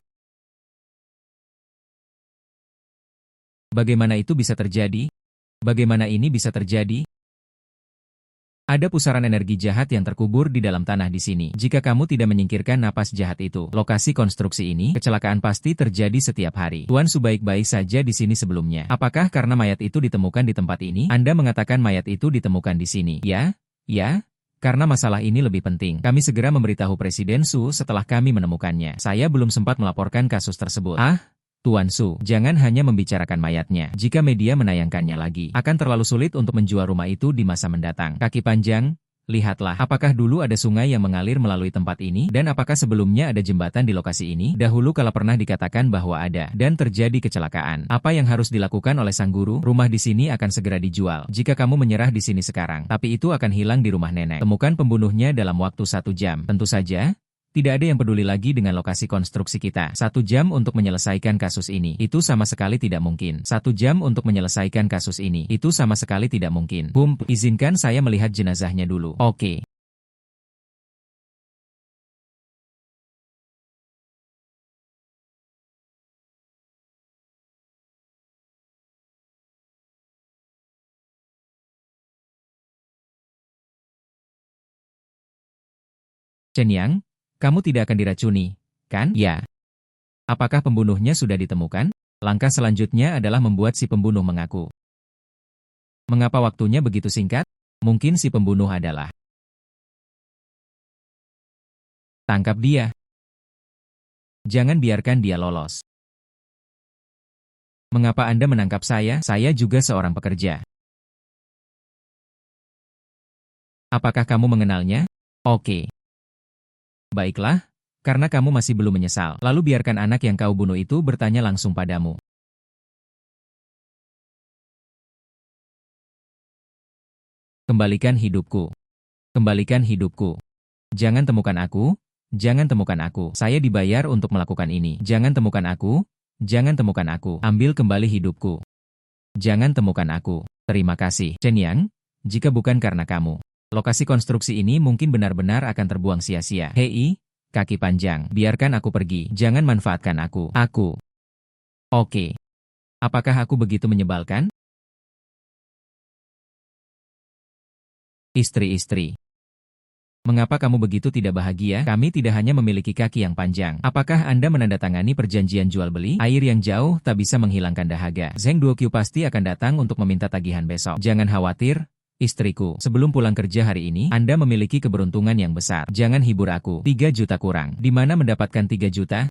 Bagaimana itu bisa terjadi? Bagaimana ini bisa terjadi? Ada pusaran energi jahat yang terkubur di dalam tanah di sini. Jika kamu tidak menyingkirkan napas jahat itu, lokasi konstruksi ini, kecelakaan pasti terjadi setiap hari. Tuan Su baik-baik saja di sini sebelumnya. Apakah karena mayat itu ditemukan di tempat ini? Anda mengatakan mayat itu ditemukan di sini. Ya. Karena masalah ini lebih penting, kami segera memberitahu Presiden Su setelah kami menemukannya. Saya belum sempat melaporkan kasus tersebut. Ah, Tuan Su, jangan hanya membicarakan mayatnya. Jika media menayangkannya lagi, akan terlalu sulit untuk menjual rumah itu di masa mendatang. Kaki panjang, lihatlah, apakah dulu ada sungai yang mengalir melalui tempat ini? Dan apakah sebelumnya ada jembatan di lokasi ini? Dahulu kala pernah dikatakan bahwa ada, dan terjadi kecelakaan. Apa yang harus dilakukan oleh sang guru? Rumah di sini akan segera dijual. Jika kamu menyerah di sini sekarang, tapi itu akan hilang di rumah nenek. Temukan pembunuhnya dalam waktu 1 jam. Tentu saja, tidak ada yang peduli lagi dengan lokasi konstruksi kita. 1 jam untuk menyelesaikan kasus ini. Itu sama sekali tidak mungkin. 1 jam untuk menyelesaikan kasus ini. Itu sama sekali tidak mungkin. Izinkan saya melihat jenazahnya dulu. Oke. Chen Yang, kamu tidak akan diracuni, kan? Ya. Apakah pembunuhnya sudah ditemukan? Langkah selanjutnya adalah membuat si pembunuh mengaku. Mengapa waktunya begitu singkat? Mungkin si pembunuh adalah. Tangkap dia. Jangan biarkan dia lolos. Mengapa Anda menangkap saya? Saya juga seorang pekerja. Apakah kamu mengenalnya? Oke. Baiklah, karena kamu masih belum menyesal. Lalu biarkan anak yang kau bunuh itu bertanya langsung padamu. Kembalikan hidupku. Kembalikan hidupku. Jangan temukan aku. Jangan temukan aku. Saya dibayar untuk melakukan ini. Jangan temukan aku. Jangan temukan aku. Ambil kembali hidupku. Jangan temukan aku. Terima kasih. Chen Yang, jika bukan karena kamu, lokasi konstruksi ini mungkin benar-benar akan terbuang sia-sia. Hei, kaki panjang, biarkan aku pergi. Jangan manfaatkan aku. Aku. Oke. Apakah aku begitu menyebalkan? Istri-istri. Mengapa kamu begitu tidak bahagia? Kami tidak hanya memiliki kaki yang panjang. Apakah Anda menandatangani perjanjian jual beli? Air yang jauh tak bisa menghilangkan dahaga. Zheng Duokyu pasti akan datang untuk meminta tagihan besok. Jangan khawatir, istriku. Sebelum pulang kerja hari ini, Anda memiliki keberuntungan yang besar. Jangan hibur aku. 3 juta kurang. Di mana mendapatkan 3 juta?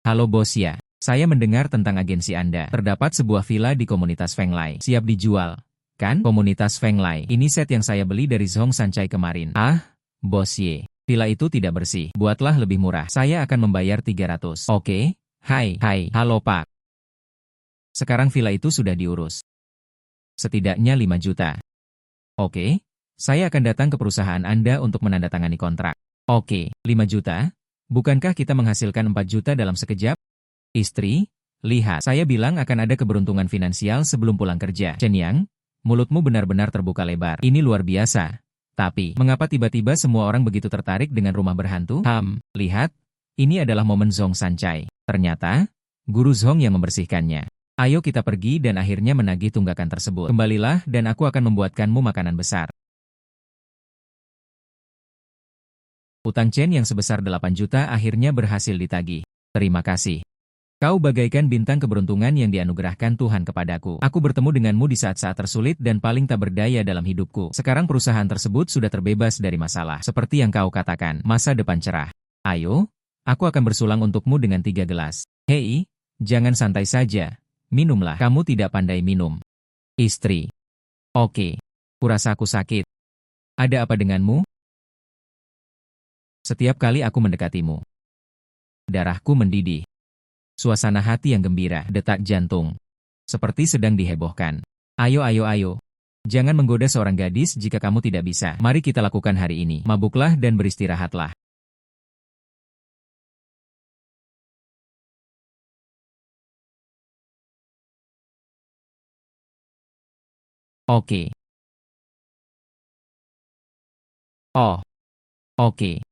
Halo bos ya. Saya mendengar tentang agensi Anda. Terdapat sebuah villa di komunitas Feng Lai. Siap dijual. Kan? Komunitas Feng Lai. Ini set yang saya beli dari Zhong Sancai kemarin. Ah, bos Ye. Villa itu tidak bersih. Buatlah lebih murah. Saya akan membayar 300. Oke. Hai. Halo Pak. Sekarang villa itu sudah diurus. Setidaknya 5 juta. Oke. Saya akan datang ke perusahaan Anda untuk menandatangani kontrak. Oke. 5 juta? Bukankah kita menghasilkan 4 juta dalam sekejap? Istri, lihat. Saya bilang akan ada keberuntungan finansial sebelum pulang kerja. Chen Yang, mulutmu benar-benar terbuka lebar. Ini luar biasa. Tapi, mengapa tiba-tiba semua orang begitu tertarik dengan rumah berhantu? Lihat. Ini adalah momen Zhong Sancai. Ternyata, guru Zhong yang membersihkannya. Ayo kita pergi dan akhirnya menagih tunggakan tersebut. Kembalilah dan aku akan membuatkanmu makanan besar. Utang Chen yang sebesar 8 juta akhirnya berhasil ditagih. Terima kasih. Kau bagaikan bintang keberuntungan yang dianugerahkan Tuhan kepadaku. Aku bertemu denganmu di saat-saat tersulit dan paling tak berdaya dalam hidupku. Sekarang perusahaan tersebut sudah terbebas dari masalah. Seperti yang kau katakan, masa depan cerah. Ayo, aku akan bersulang untukmu dengan 3 gelas. Hei, jangan santai saja. Minumlah. Kamu tidak pandai minum. Istri. Oke. Kurasa aku sakit. Ada apa denganmu? Setiap kali aku mendekatimu, darahku mendidih. Suasana hati yang gembira, detak jantung. Seperti sedang dihebohkan. Ayo. Jangan menggoda seorang gadis jika kamu tidak bisa. Mari kita lakukan hari ini. Mabuklah dan beristirahatlah. Oke. Oh, oke.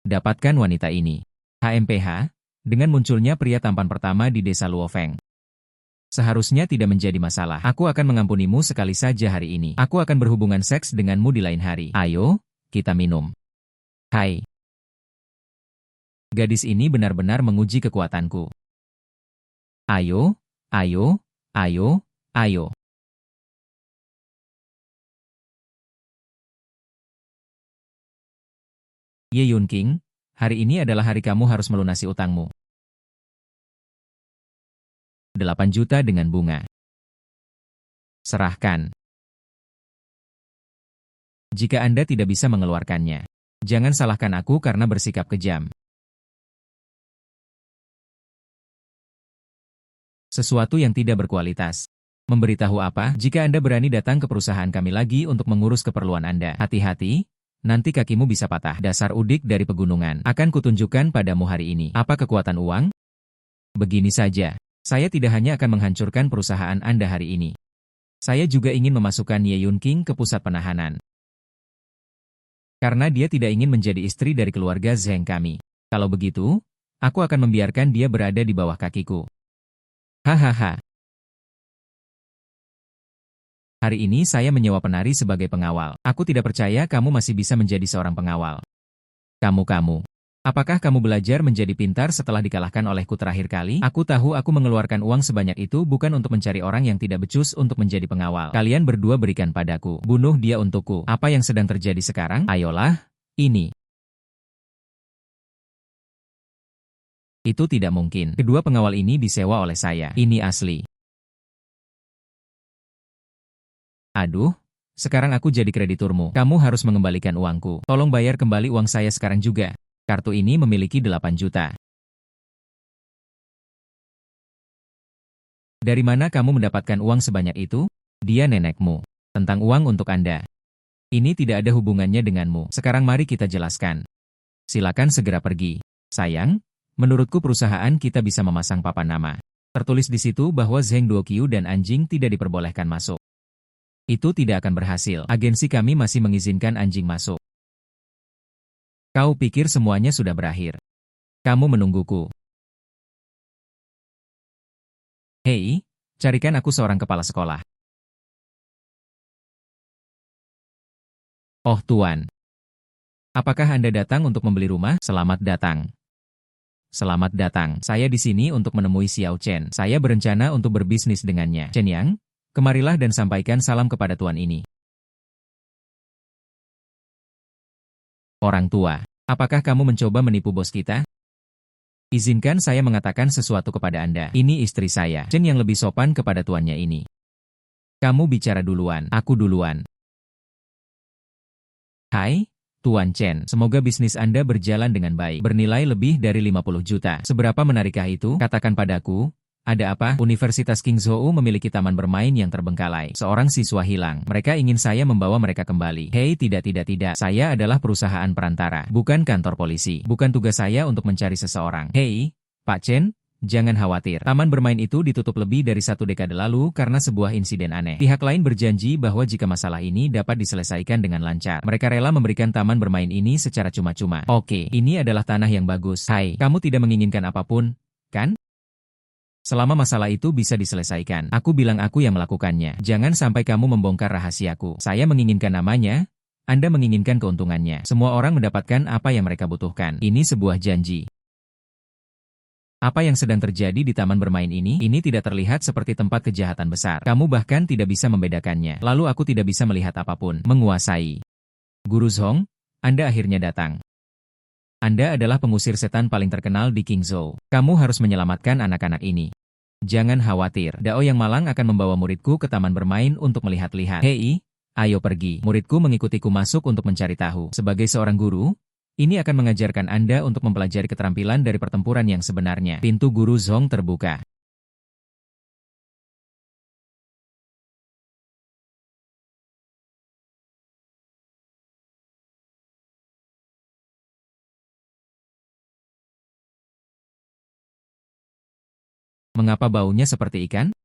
Dapatkan wanita ini. HMPH, dengan munculnya pria tampan pertama di desa Luofeng. Seharusnya tidak menjadi masalah. Aku akan mengampunimu sekali saja hari ini. Aku akan berhubungan seks denganmu di lain hari. Ayo, kita minum. Hai. Gadis ini benar-benar menguji kekuatanku. Ayo. Ye Yunqing, hari ini adalah hari kamu harus melunasi utangmu. 8 juta dengan bunga. Serahkan. Jika Anda tidak bisa mengeluarkannya, jangan salahkan aku karena bersikap kejam. Sesuatu yang tidak berkualitas. Memberitahu apa? Jika Anda berani datang ke perusahaan kami lagi untuk mengurus keperluan Anda, hati-hati, nanti kakimu bisa patah. Dasar udik dari pegunungan. Akan kutunjukkan padamu hari ini. Apa kekuatan uang? Begini saja. Saya tidak hanya akan menghancurkan perusahaan Anda hari ini. Saya juga ingin memasukkan Ye Yun King ke pusat penahanan. Karena dia tidak ingin menjadi istri dari keluarga Zheng kami. Kalau begitu, aku akan membiarkan dia berada di bawah kakiku. Hahaha. Hari ini saya menyewa penari sebagai pengawal. Aku tidak percaya kamu masih bisa menjadi seorang pengawal. Kamu. Apakah kamu belajar menjadi pintar setelah dikalahkan olehku terakhir kali? Aku tahu aku mengeluarkan uang sebanyak itu bukan untuk mencari orang yang tidak becus untuk menjadi pengawal. Kalian berdua berikan padaku. Bunuh dia untukku. Apa yang sedang terjadi sekarang? Ayolah, ini. Itu tidak mungkin. Kedua pengawal ini disewa oleh saya. Ini asli. Aduh, sekarang aku jadi krediturmu. Kamu harus mengembalikan uangku. Tolong bayar kembali uang saya sekarang juga. Kartu ini memiliki 8 juta. Dari mana kamu mendapatkan uang sebanyak itu? Dia nenekmu. Tentang uang untuk Anda. Ini tidak ada hubungannya denganmu. Sekarang mari kita jelaskan. Silakan segera pergi. Sayang, menurutku perusahaan kita bisa memasang papan nama. Tertulis di situ bahwa Zheng Duoqiu dan anjing tidak diperbolehkan masuk. Itu tidak akan berhasil. Agensi kami masih mengizinkan anjing masuk. Kau pikir semuanya sudah berakhir? Kamu menungguku. Hei, carikan aku seorang kepala sekolah. Oh Tuan. Apakah Anda datang untuk membeli rumah? Selamat datang. Selamat datang. Saya di sini untuk menemui Xiao Chen. Saya berencana untuk berbisnis dengannya. Chen Yang, kemarilah dan sampaikan salam kepada tuan ini. Orang tua. Apakah kamu mencoba menipu bos kita? Izinkan saya mengatakan sesuatu kepada Anda. Ini istri saya. Chen yang lebih sopan kepada tuannya ini. Kamu bicara duluan, aku duluan. Hai, Tuan Chen. Semoga bisnis Anda berjalan dengan baik. Bernilai lebih dari 50 juta. Seberapa menarikkah itu? Katakan padaku. Ada apa? Universitas Qingzhou memiliki taman bermain yang terbengkalai. Seorang siswa hilang. Mereka ingin saya membawa mereka kembali. Hei, tidak. Saya adalah perusahaan perantara, bukan kantor polisi. Bukan tugas saya untuk mencari seseorang. Hei, Pak Chen, jangan khawatir. Taman bermain itu ditutup lebih dari 1 dekade lalu karena sebuah insiden aneh. Pihak lain berjanji bahwa jika masalah ini dapat diselesaikan dengan lancar, mereka rela memberikan taman bermain ini secara cuma-cuma. Oke, ini adalah tanah yang bagus. Hai, kamu tidak menginginkan apapun, kan? Selama masalah itu bisa diselesaikan, aku bilang aku yang melakukannya. Jangan sampai kamu membongkar rahasiaku. Saya menginginkan namanya, Anda menginginkan keuntungannya. Semua orang mendapatkan apa yang mereka butuhkan. Ini sebuah janji. Apa yang sedang terjadi di taman bermain ini? Ini tidak terlihat seperti tempat kejahatan besar. Kamu bahkan tidak bisa membedakannya. Lalu aku tidak bisa melihat apapun. Menguasai. Guru Zhong, Anda akhirnya datang. Anda adalah pengusir setan paling terkenal di Qingzhou. Kamu harus menyelamatkan anak-anak ini. Jangan khawatir, Dao yang malang akan membawa muridku ke taman bermain untuk melihat-lihat. Hei, ayo pergi. Muridku mengikutiku masuk untuk mencari tahu. Sebagai seorang guru, ini akan mengajarkan Anda untuk mempelajari keterampilan dari pertempuran yang sebenarnya. Pintu Guru Zhong terbuka. Mengapa baunya seperti ikan?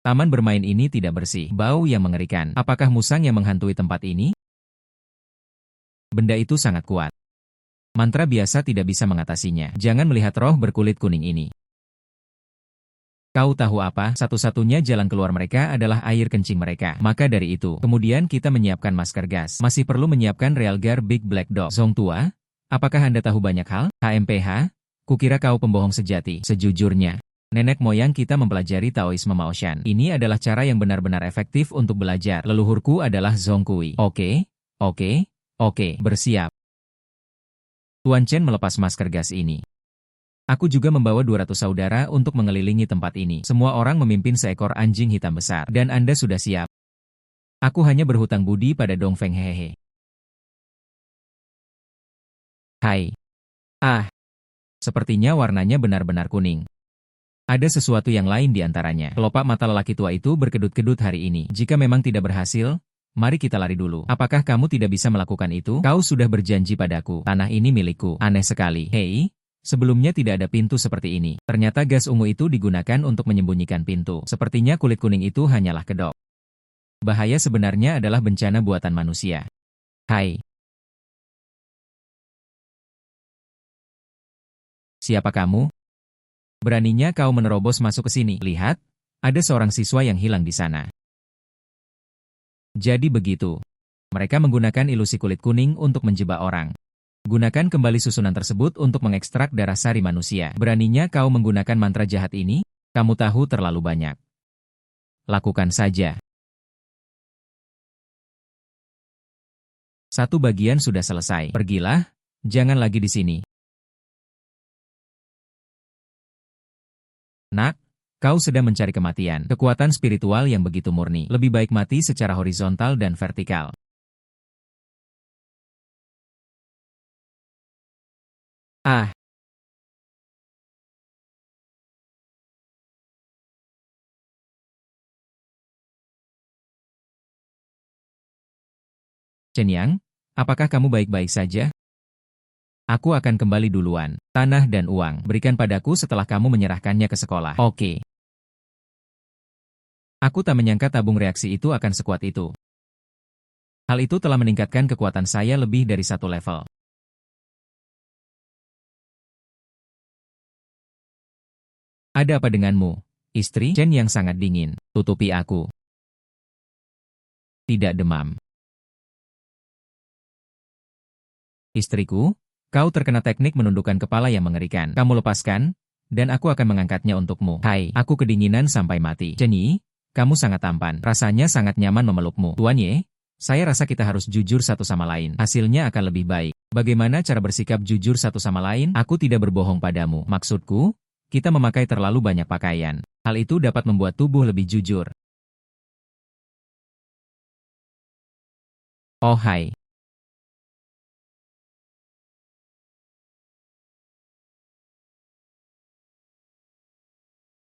Taman bermain ini tidak bersih. Bau yang mengerikan. Apakah musang yang menghantui tempat ini? Benda itu sangat kuat. Mantra biasa tidak bisa mengatasinya. Jangan melihat roh berkulit kuning ini. Kau tahu apa? Satu-satunya jalan keluar mereka adalah air kencing mereka. Maka dari itu, kemudian kita menyiapkan masker gas. Masih perlu menyiapkan Realgar Big Black Dog. Zhong tua, apakah Anda tahu banyak hal? HMPH? Kukira kau pembohong sejati. Sejujurnya, nenek moyang kita mempelajari Taoisme Maoshan. Ini adalah cara yang benar-benar efektif untuk belajar. Leluhurku adalah Zhong Kui. Oke, bersiap. Tuan Chen melepas masker gas ini. Aku juga membawa 200 saudara untuk mengelilingi tempat ini. Semua orang memimpin seekor anjing hitam besar. Dan Anda sudah siap. Aku hanya berhutang budi pada Dongfeng hehehe. Hai. Ah. Sepertinya warnanya benar-benar kuning. Ada sesuatu yang lain di antaranya. Kelopak mata lelaki tua itu berkedut-kedut hari ini. Jika memang tidak berhasil, mari kita lari dulu. Apakah kamu tidak bisa melakukan itu? Kau sudah berjanji padaku. Tanah ini milikku. Aneh sekali. Hei, sebelumnya tidak ada pintu seperti ini. Ternyata gas ungu itu digunakan untuk menyembunyikan pintu. Sepertinya kulit kuning itu hanyalah kedok. Bahaya sebenarnya adalah bencana buatan manusia. Hai. Siapa kamu? Beraninya kau menerobos masuk ke sini. Lihat, ada seorang siswa yang hilang di sana. Jadi begitu. Mereka menggunakan ilusi kulit kuning untuk menjebak orang. Gunakan kembali susunan tersebut untuk mengekstrak darah sari manusia. Beraninya kau menggunakan mantra jahat ini? Kamu tahu terlalu banyak. Lakukan saja. Satu bagian sudah selesai. Pergilah, jangan lagi di sini. Nak, kau sedang mencari kematian. Kekuatan spiritual yang begitu murni. Lebih baik mati secara horizontal dan vertikal. Ah. Chen Yang, apakah kamu baik-baik saja? Aku akan kembali duluan. Tanah dan uang, berikan padaku setelah kamu menyerahkannya ke sekolah. Oke. Aku tak menyangka tabung reaksi itu akan sekuat itu. Hal itu telah meningkatkan kekuatan saya lebih dari satu level. Ada apa denganmu? Istri Chen yang sangat dingin. Tutupi aku. Tidak demam. Istriku, kau terkena teknik menundukkan kepala yang mengerikan. Kamu lepaskan, dan aku akan mengangkatnya untukmu. Hai, aku kedinginan sampai mati. Chen Yi, kamu sangat tampan. Rasanya sangat nyaman memelukmu. Tuan Ye, saya rasa kita harus jujur satu sama lain. Hasilnya akan lebih baik. Bagaimana cara bersikap jujur satu sama lain? Aku tidak berbohong padamu. Maksudku, kita memakai terlalu banyak pakaian. Hal itu dapat membuat tubuh lebih jujur. Oh hai.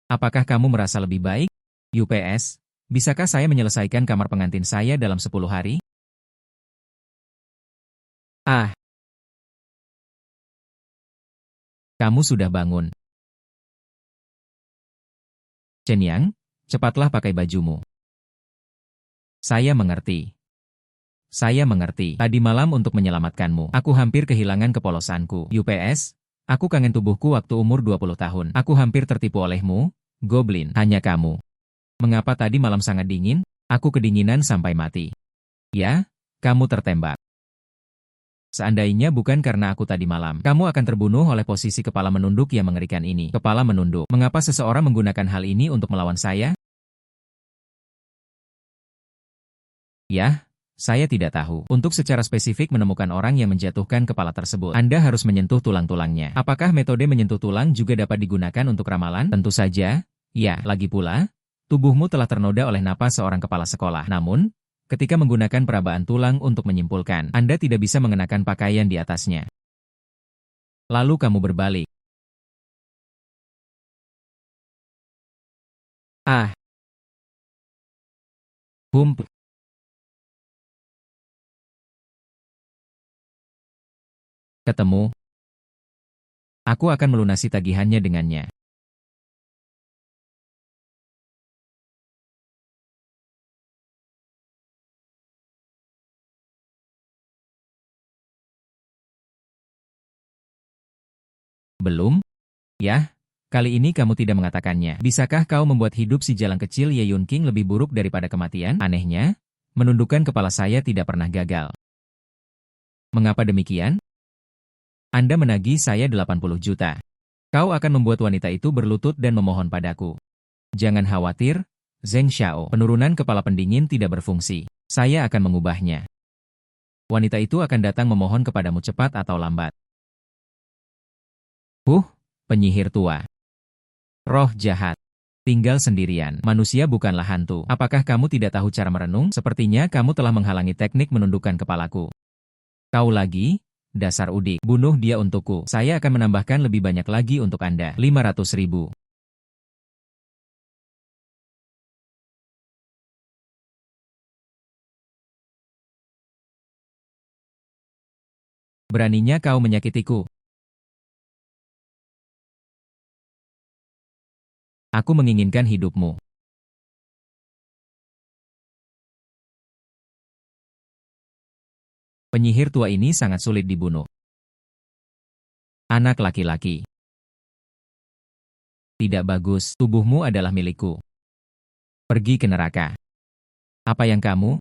Apakah kamu merasa lebih baik? UPS, bisakah saya menyelesaikan kamar pengantin saya dalam 10 hari? Ah, kamu sudah bangun. Chen Yang, cepatlah pakai bajumu. Saya mengerti. Saya mengerti. Tadi malam untuk menyelamatkanmu, aku hampir kehilangan kepolosanku. UPS, aku kangen tubuhku waktu umur 20 tahun. Aku hampir tertipu olehmu, Goblin. Hanya kamu. Mengapa tadi malam sangat dingin? Aku kedinginan sampai mati. Ya, kamu tertembak. Seandainya bukan karena aku tadi malam, kamu akan terbunuh oleh posisi kepala menunduk yang mengerikan ini. Kepala menunduk. Mengapa seseorang menggunakan hal ini untuk melawan saya? Ya, saya tidak tahu. Untuk secara spesifik menemukan orang yang menjatuhkan kepala tersebut, Anda harus menyentuh tulang-tulangnya. Apakah metode menyentuh tulang juga dapat digunakan untuk ramalan? Tentu saja. Ya, lagi pula, tubuhmu telah ternoda oleh napas seorang kepala sekolah. Namun, ketika menggunakan perabaan tulang untuk menyimpulkan, Anda tidak bisa mengenakan pakaian di atasnya. Lalu kamu berbalik. Ah, hump. Ketemu. Aku akan melunasi tagihannya dengannya. Belum? Ya, kali ini kamu tidak mengatakannya. Bisakah kau membuat hidup si jalang kecil Ye Yun King lebih buruk daripada kematian? Anehnya, menundukkan kepala saya tidak pernah gagal. Mengapa demikian? Anda menagih saya 80 juta. Kau akan membuat wanita itu berlutut dan memohon padaku. Jangan khawatir, Zheng Xiao. Penurunan kepala pendingin tidak berfungsi. Saya akan mengubahnya. Wanita itu akan datang memohon kepadamu cepat atau lambat. Penyihir tua. Roh jahat. Tinggal sendirian. Manusia bukanlah hantu. Apakah kamu tidak tahu cara merenung? Sepertinya kamu telah menghalangi teknik menundukkan kepalaku. Kau lagi? Dasar udik. Bunuh dia untukku. Saya akan menambahkan lebih banyak lagi untuk Anda. 500.000. Beraninya kau menyakitiku. Aku menginginkan hidupmu. Penyihir tua ini sangat sulit dibunuh. Anak laki-laki. Tidak bagus, tubuhmu adalah milikku. Pergi ke neraka. Apa yang kamu?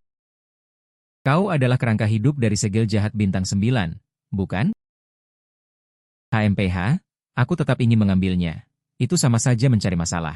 Kau adalah kerangka hidup dari segel jahat bintang 9, bukan? HMPH, aku tetap ingin mengambilnya. Itu sama saja mencari masalah.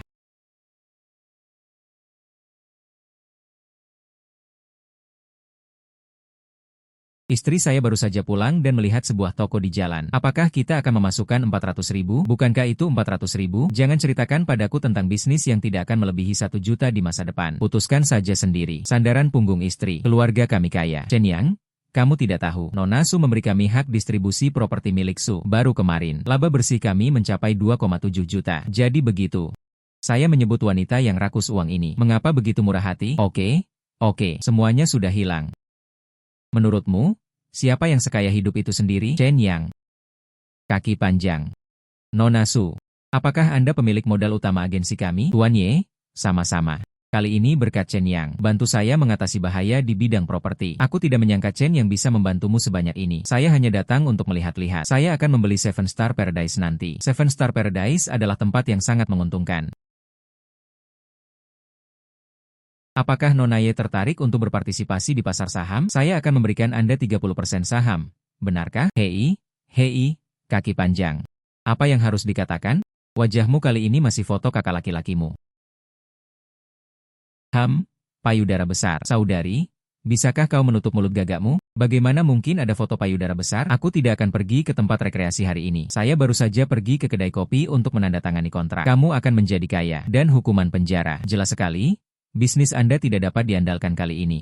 Istri saya baru saja pulang dan melihat sebuah toko di jalan. Apakah kita akan memasukkan 400.000? Bukankah itu 400.000? Jangan ceritakan padaku tentang bisnis yang tidak akan melebihi 1 juta di masa depan. Putuskan saja sendiri. Sandaran punggung istri. Keluarga kami kaya. Chen Yang, kamu tidak tahu. Nona Su memberi kami hak distribusi properti milik Su. Baru kemarin, laba bersih kami mencapai 2,7 juta. Jadi begitu. Saya menyebut wanita yang rakus uang ini. Mengapa begitu murah hati? Oke, semuanya sudah hilang. Menurutmu, siapa yang sekaya hidup itu sendiri? Chen Yang. Kaki panjang. Nona Su. Apakah Anda pemilik modal utama agensi kami? Tuan Ye, sama-sama. Kali ini berkat Chen Yang, bantu saya mengatasi bahaya di bidang properti. Aku tidak menyangka Chen Yang bisa membantumu sebanyak ini. Saya hanya datang untuk melihat-lihat. Saya akan membeli Seven Star Paradise nanti. Seven Star Paradise adalah tempat yang sangat menguntungkan. Apakah Nona Ye tertarik untuk berpartisipasi di pasar saham? Saya akan memberikan Anda 30% saham. Benarkah? Hei, kaki panjang. Apa yang harus dikatakan? Wajahmu kali ini masih foto kakak laki-lakimu. Payudara besar. Saudari, bisakah kau menutup mulut gagakmu? Bagaimana mungkin ada foto payudara besar? Aku tidak akan pergi ke tempat rekreasi hari ini. Saya baru saja pergi ke kedai kopi untuk menandatangani kontrak. Kamu akan menjadi kaya dan hukuman penjara. Jelas sekali. Bisnis Anda tidak dapat diandalkan kali ini.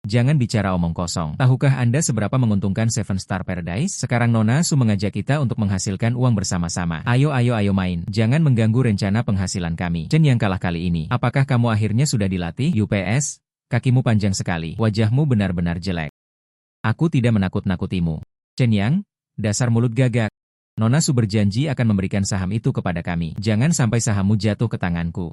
Jangan bicara omong kosong. Tahukah Anda seberapa menguntungkan Seven Star Paradise? Sekarang Nona Su mengajak kita untuk menghasilkan uang bersama-sama. Ayo main. Jangan mengganggu rencana penghasilan kami. Chen Yang kalah kali ini. Apakah kamu akhirnya sudah dilatih? UPS, kakimu panjang sekali. Wajahmu benar-benar jelek. Aku tidak menakut-nakutimu. Chen Yang, dasar mulut gagak. Nona Su berjanji akan memberikan saham itu kepada kami. Jangan sampai sahammu jatuh ke tanganku.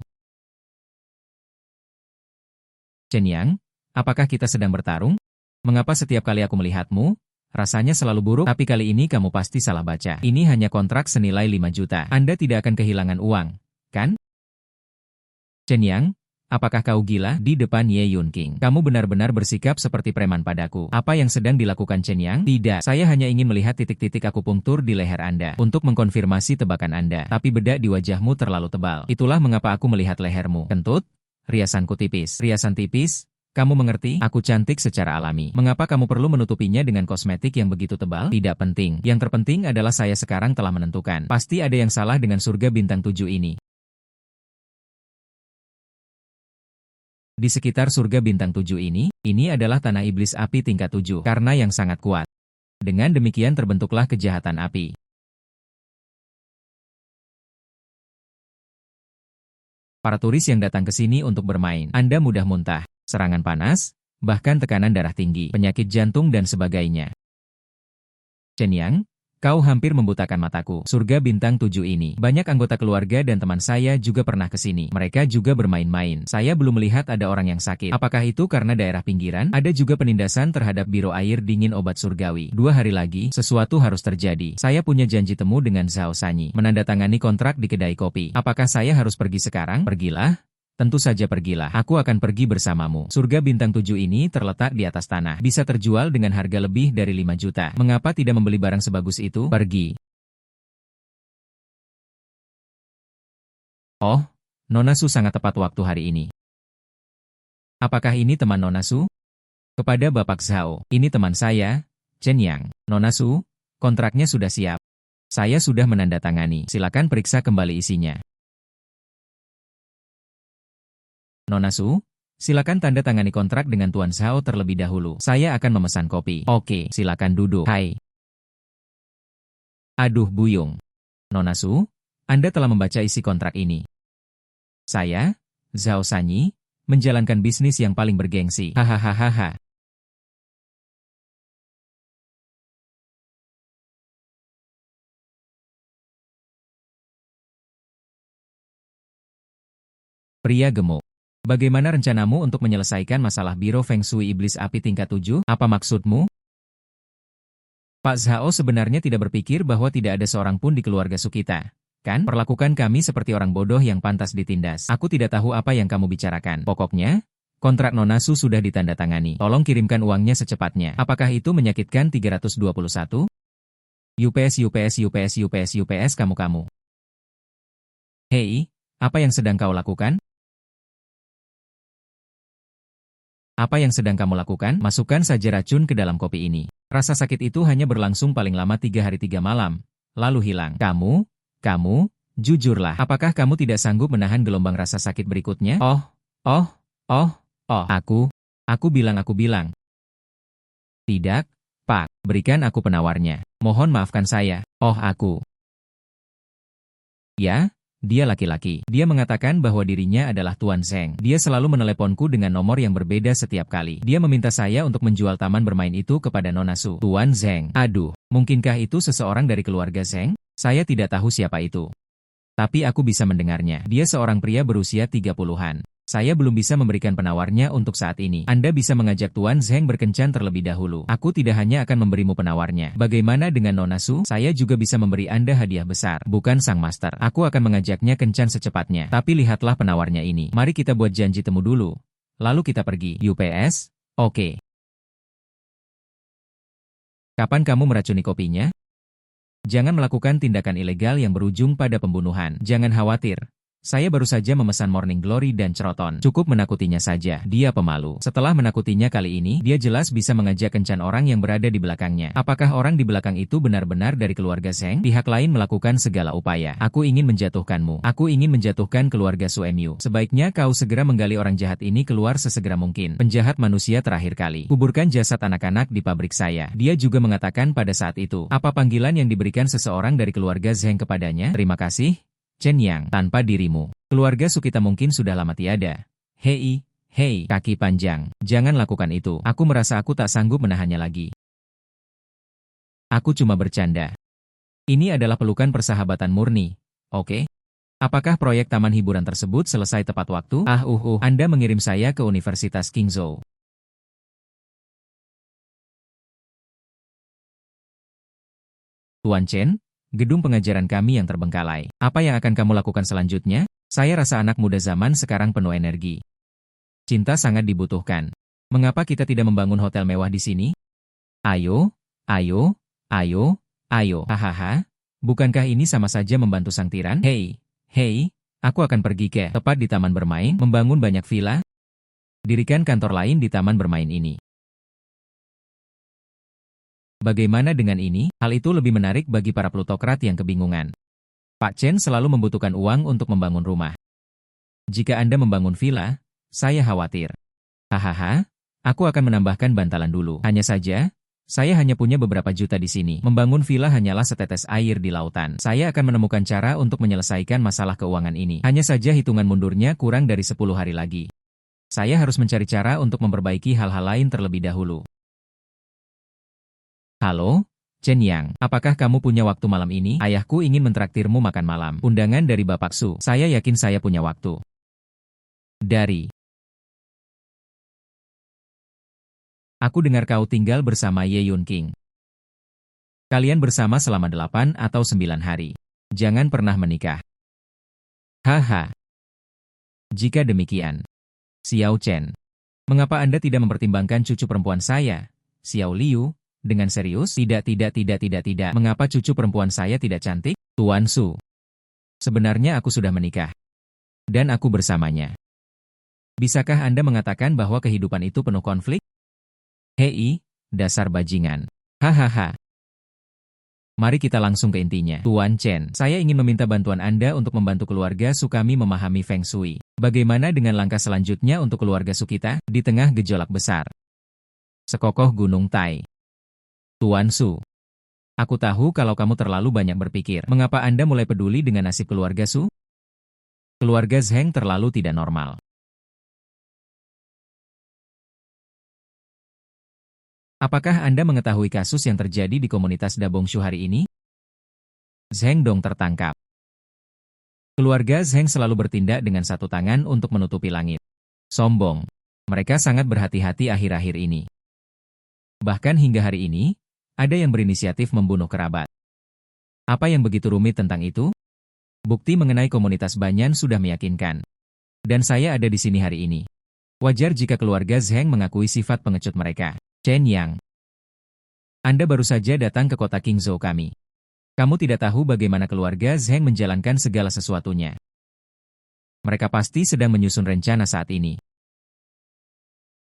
Chen Yang, apakah kita sedang bertarung? Mengapa setiap kali aku melihatmu, rasanya selalu buruk, tapi kali ini kamu pasti salah baca. Ini hanya kontrak senilai 5 juta. Anda tidak akan kehilangan uang, kan? Chen Yang, apakah kau gila? Di depan Ye Yun King, kamu benar-benar bersikap seperti preman padaku. Apa yang sedang dilakukan Chen Yang? Tidak, saya hanya ingin melihat titik-titik akupunktur di leher Anda, untuk mengkonfirmasi tebakan Anda. Tapi bedak di wajahmu terlalu tebal. Itulah mengapa aku melihat lehermu. Kentut? Riasanku tipis. Riasan tipis? Kamu mengerti? Aku cantik secara alami. Mengapa kamu perlu menutupinya dengan kosmetik yang begitu tebal? Tidak penting. Yang terpenting adalah saya sekarang telah menentukan. Pasti ada yang salah dengan surga bintang 7 ini. Di sekitar surga bintang 7 ini adalah tanah iblis api tingkat 7, karena yang sangat kuat. Dengan demikian terbentuklah kejahatan api. Para turis yang datang ke sini untuk bermain, Anda mudah muntah, serangan panas, bahkan tekanan darah tinggi, penyakit jantung dan sebagainya. Chen Yang, kau hampir membutakan mataku. Surga bintang 7 ini. Banyak anggota keluarga dan teman saya juga pernah ke sini. Mereka juga bermain-main. Saya belum melihat ada orang yang sakit. Apakah itu karena daerah pinggiran? Ada juga penindasan terhadap biro air dingin obat surgawi. 2 hari lagi, sesuatu harus terjadi. Saya punya janji temu dengan Zhao Sanyi. Menandatangani kontrak di kedai kopi. Apakah saya harus pergi sekarang? Pergilah. Tentu saja pergilah. Aku akan pergi bersamamu. Surga bintang 7 ini terletak di atas tanah. Bisa terjual dengan harga lebih dari 5 juta. Mengapa tidak membeli barang sebagus itu? Pergi. Oh, Nona Su sangat tepat waktu hari ini. Apakah ini teman Nona Su? Kepada Bapak Zhao, ini teman saya, Chen Yang. Nona Su, kontraknya sudah siap. Saya sudah menandatangani. Silakan periksa kembali isinya. Nona Su, silakan tanda tangani kontrak dengan Tuan Zhao terlebih dahulu. Saya akan memesan kopi. Oke, silakan duduk. Hai. Aduh buyung. Nona Su, Anda telah membaca isi kontrak ini. Saya, Zhao Sanyi, menjalankan bisnis yang paling bergengsi. Hahaha. Pria gemuk. Bagaimana rencanamu untuk menyelesaikan masalah Biro Feng Shui Iblis Api tingkat 7? Apa maksudmu? Pak Zhao sebenarnya tidak berpikir bahwa tidak ada seorang pun di keluarga Sukita. Kan? Perlakukan kami seperti orang bodoh yang pantas ditindas. Aku tidak tahu apa yang kamu bicarakan. Pokoknya, kontrak Nona Su sudah ditandatangani. Tolong kirimkan uangnya secepatnya. Apakah itu menyakitkan 321? UPS kamu. Hei, apa yang sedang kau lakukan? Apa yang sedang kamu lakukan? Masukkan saja racun ke dalam kopi ini. Rasa sakit itu hanya berlangsung paling lama 3 hari 3 malam, lalu hilang. Kamu, jujurlah. Apakah kamu tidak sanggup menahan gelombang rasa sakit berikutnya? Oh, aku bilang. Tidak, Pak, berikan aku penawarnya. Mohon maafkan saya. Ya, dia laki-laki. Dia mengatakan bahwa dirinya adalah Tuan Zheng. Dia selalu meneleponku dengan nomor yang berbeda setiap kali. Dia meminta saya untuk menjual taman bermain itu kepada Nona Su. Tuan Zheng. Aduh, mungkinkah itu seseorang dari keluarga Zheng? Saya tidak tahu siapa itu. Tapi aku bisa mendengarnya. Dia seorang pria berusia 30-an. Saya belum bisa memberikan penawarnya untuk saat ini. Anda bisa mengajak Tuan Zheng berkencan terlebih dahulu. Aku tidak hanya akan memberimu penawarnya. Bagaimana dengan Nona Su? Saya juga bisa memberi Anda hadiah besar. Bukan sang master. Aku akan mengajaknya kencan secepatnya. Tapi lihatlah penawarnya ini. Mari kita buat janji temu dulu. Lalu kita pergi. UPS? Oke. Kapan kamu meracuni kopinya? Jangan melakukan tindakan ilegal yang berujung pada pembunuhan. Jangan khawatir. Saya baru saja memesan Morning Glory dan Ceroton. Cukup menakutinya saja. Dia pemalu. Setelah menakutinya kali ini, dia jelas bisa mengajak kencan orang yang berada di belakangnya. Apakah orang di belakang itu benar-benar dari keluarga Zheng? Pihak lain melakukan segala upaya. Aku ingin menjatuhkanmu. Aku ingin menjatuhkan keluarga Su Mu. Sebaiknya kau segera menggali orang jahat ini keluar sesegera mungkin. Penjahat manusia terakhir kali. Kuburkan jasad anak-anak di pabrik saya. Dia juga mengatakan pada saat itu. Apa panggilan yang diberikan seseorang dari keluarga Zheng kepadanya? Terima kasih, Chen Yang. Tanpa dirimu, keluarga Sukita mungkin sudah lama tiada. Hei, kaki panjang. Jangan lakukan itu. Aku merasa aku tak sanggup menahannya lagi. Aku cuma bercanda. Ini adalah pelukan persahabatan murni. Oke? Apakah proyek taman hiburan tersebut selesai tepat waktu? Anda mengirim saya ke Universitas Qingzhou. Tuan Chen, gedung pengajaran kami yang terbengkalai. Apa yang akan kamu lakukan selanjutnya? Saya rasa anak muda zaman sekarang penuh energi. Cinta sangat dibutuhkan. Mengapa kita tidak membangun hotel mewah di sini? Ayo. Hahaha. Bukankah ini sama saja membantu sang tiran? Hei, aku akan pergi ke tepat di taman bermain, membangun banyak villa, dirikan kantor lain di taman bermain ini. Bagaimana dengan ini? Hal itu lebih menarik bagi para plutokrat yang kebingungan. Pak Chen selalu membutuhkan uang untuk membangun rumah. Jika Anda membangun villa, saya khawatir. Hahaha, aku akan menambahkan bantalan dulu. Hanya saja, saya hanya punya beberapa juta di sini. Membangun villa hanyalah setetes air di lautan. Saya akan menemukan cara untuk menyelesaikan masalah keuangan ini. Hanya saja hitungan mundurnya kurang dari 10 hari lagi. Saya harus mencari cara untuk memperbaiki hal-hal lain terlebih dahulu. Halo, Chen Yang, apakah kamu punya waktu malam ini? Ayahku ingin mentraktirmu makan malam. Undangan dari Bapak Su. Saya yakin saya punya waktu. Aku dengar kau tinggal bersama Ye Yun King. Kalian bersama selama 8 atau 9 hari. Jangan pernah menikah. Haha. Jika demikian, Xiao Chen, mengapa Anda tidak mempertimbangkan cucu perempuan saya, Xiao Liu? Dengan serius? Tidak. Mengapa cucu perempuan saya tidak cantik? Tuan Su. Sebenarnya aku sudah menikah. Dan aku bersamanya. Bisakah Anda mengatakan bahwa kehidupan itu penuh konflik? Hei, dasar bajingan. Hahaha. Mari kita langsung ke intinya. Tuan Chen, saya ingin meminta bantuan Anda untuk membantu keluarga Su kami memahami Feng Shui. Bagaimana dengan langkah selanjutnya untuk keluarga Su kita di tengah gejolak besar? Sekokoh Gunung Tai. Tuan Su, aku tahu kalau kamu terlalu banyak berpikir. Mengapa Anda mulai peduli dengan nasib keluarga Su? Keluarga Zheng terlalu tidak normal. Apakah Anda mengetahui kasus yang terjadi di komunitas Dabongshu hari ini? Zheng Dong tertangkap. Keluarga Zheng selalu bertindak dengan satu tangan untuk menutupi langit. Sombong. Mereka sangat berhati-hati akhir-akhir ini. Bahkan hingga hari ini, ada yang berinisiatif membunuh kerabat. Apa yang begitu rumit tentang itu? Bukti mengenai komunitas Banyan sudah meyakinkan. Dan saya ada di sini hari ini. Wajar jika keluarga Zheng mengakui sifat pengecut mereka. Chen Yang, Anda baru saja datang ke kota Qingzhou kami. Kamu tidak tahu bagaimana keluarga Zheng menjalankan segala sesuatunya. Mereka pasti sedang menyusun rencana saat ini.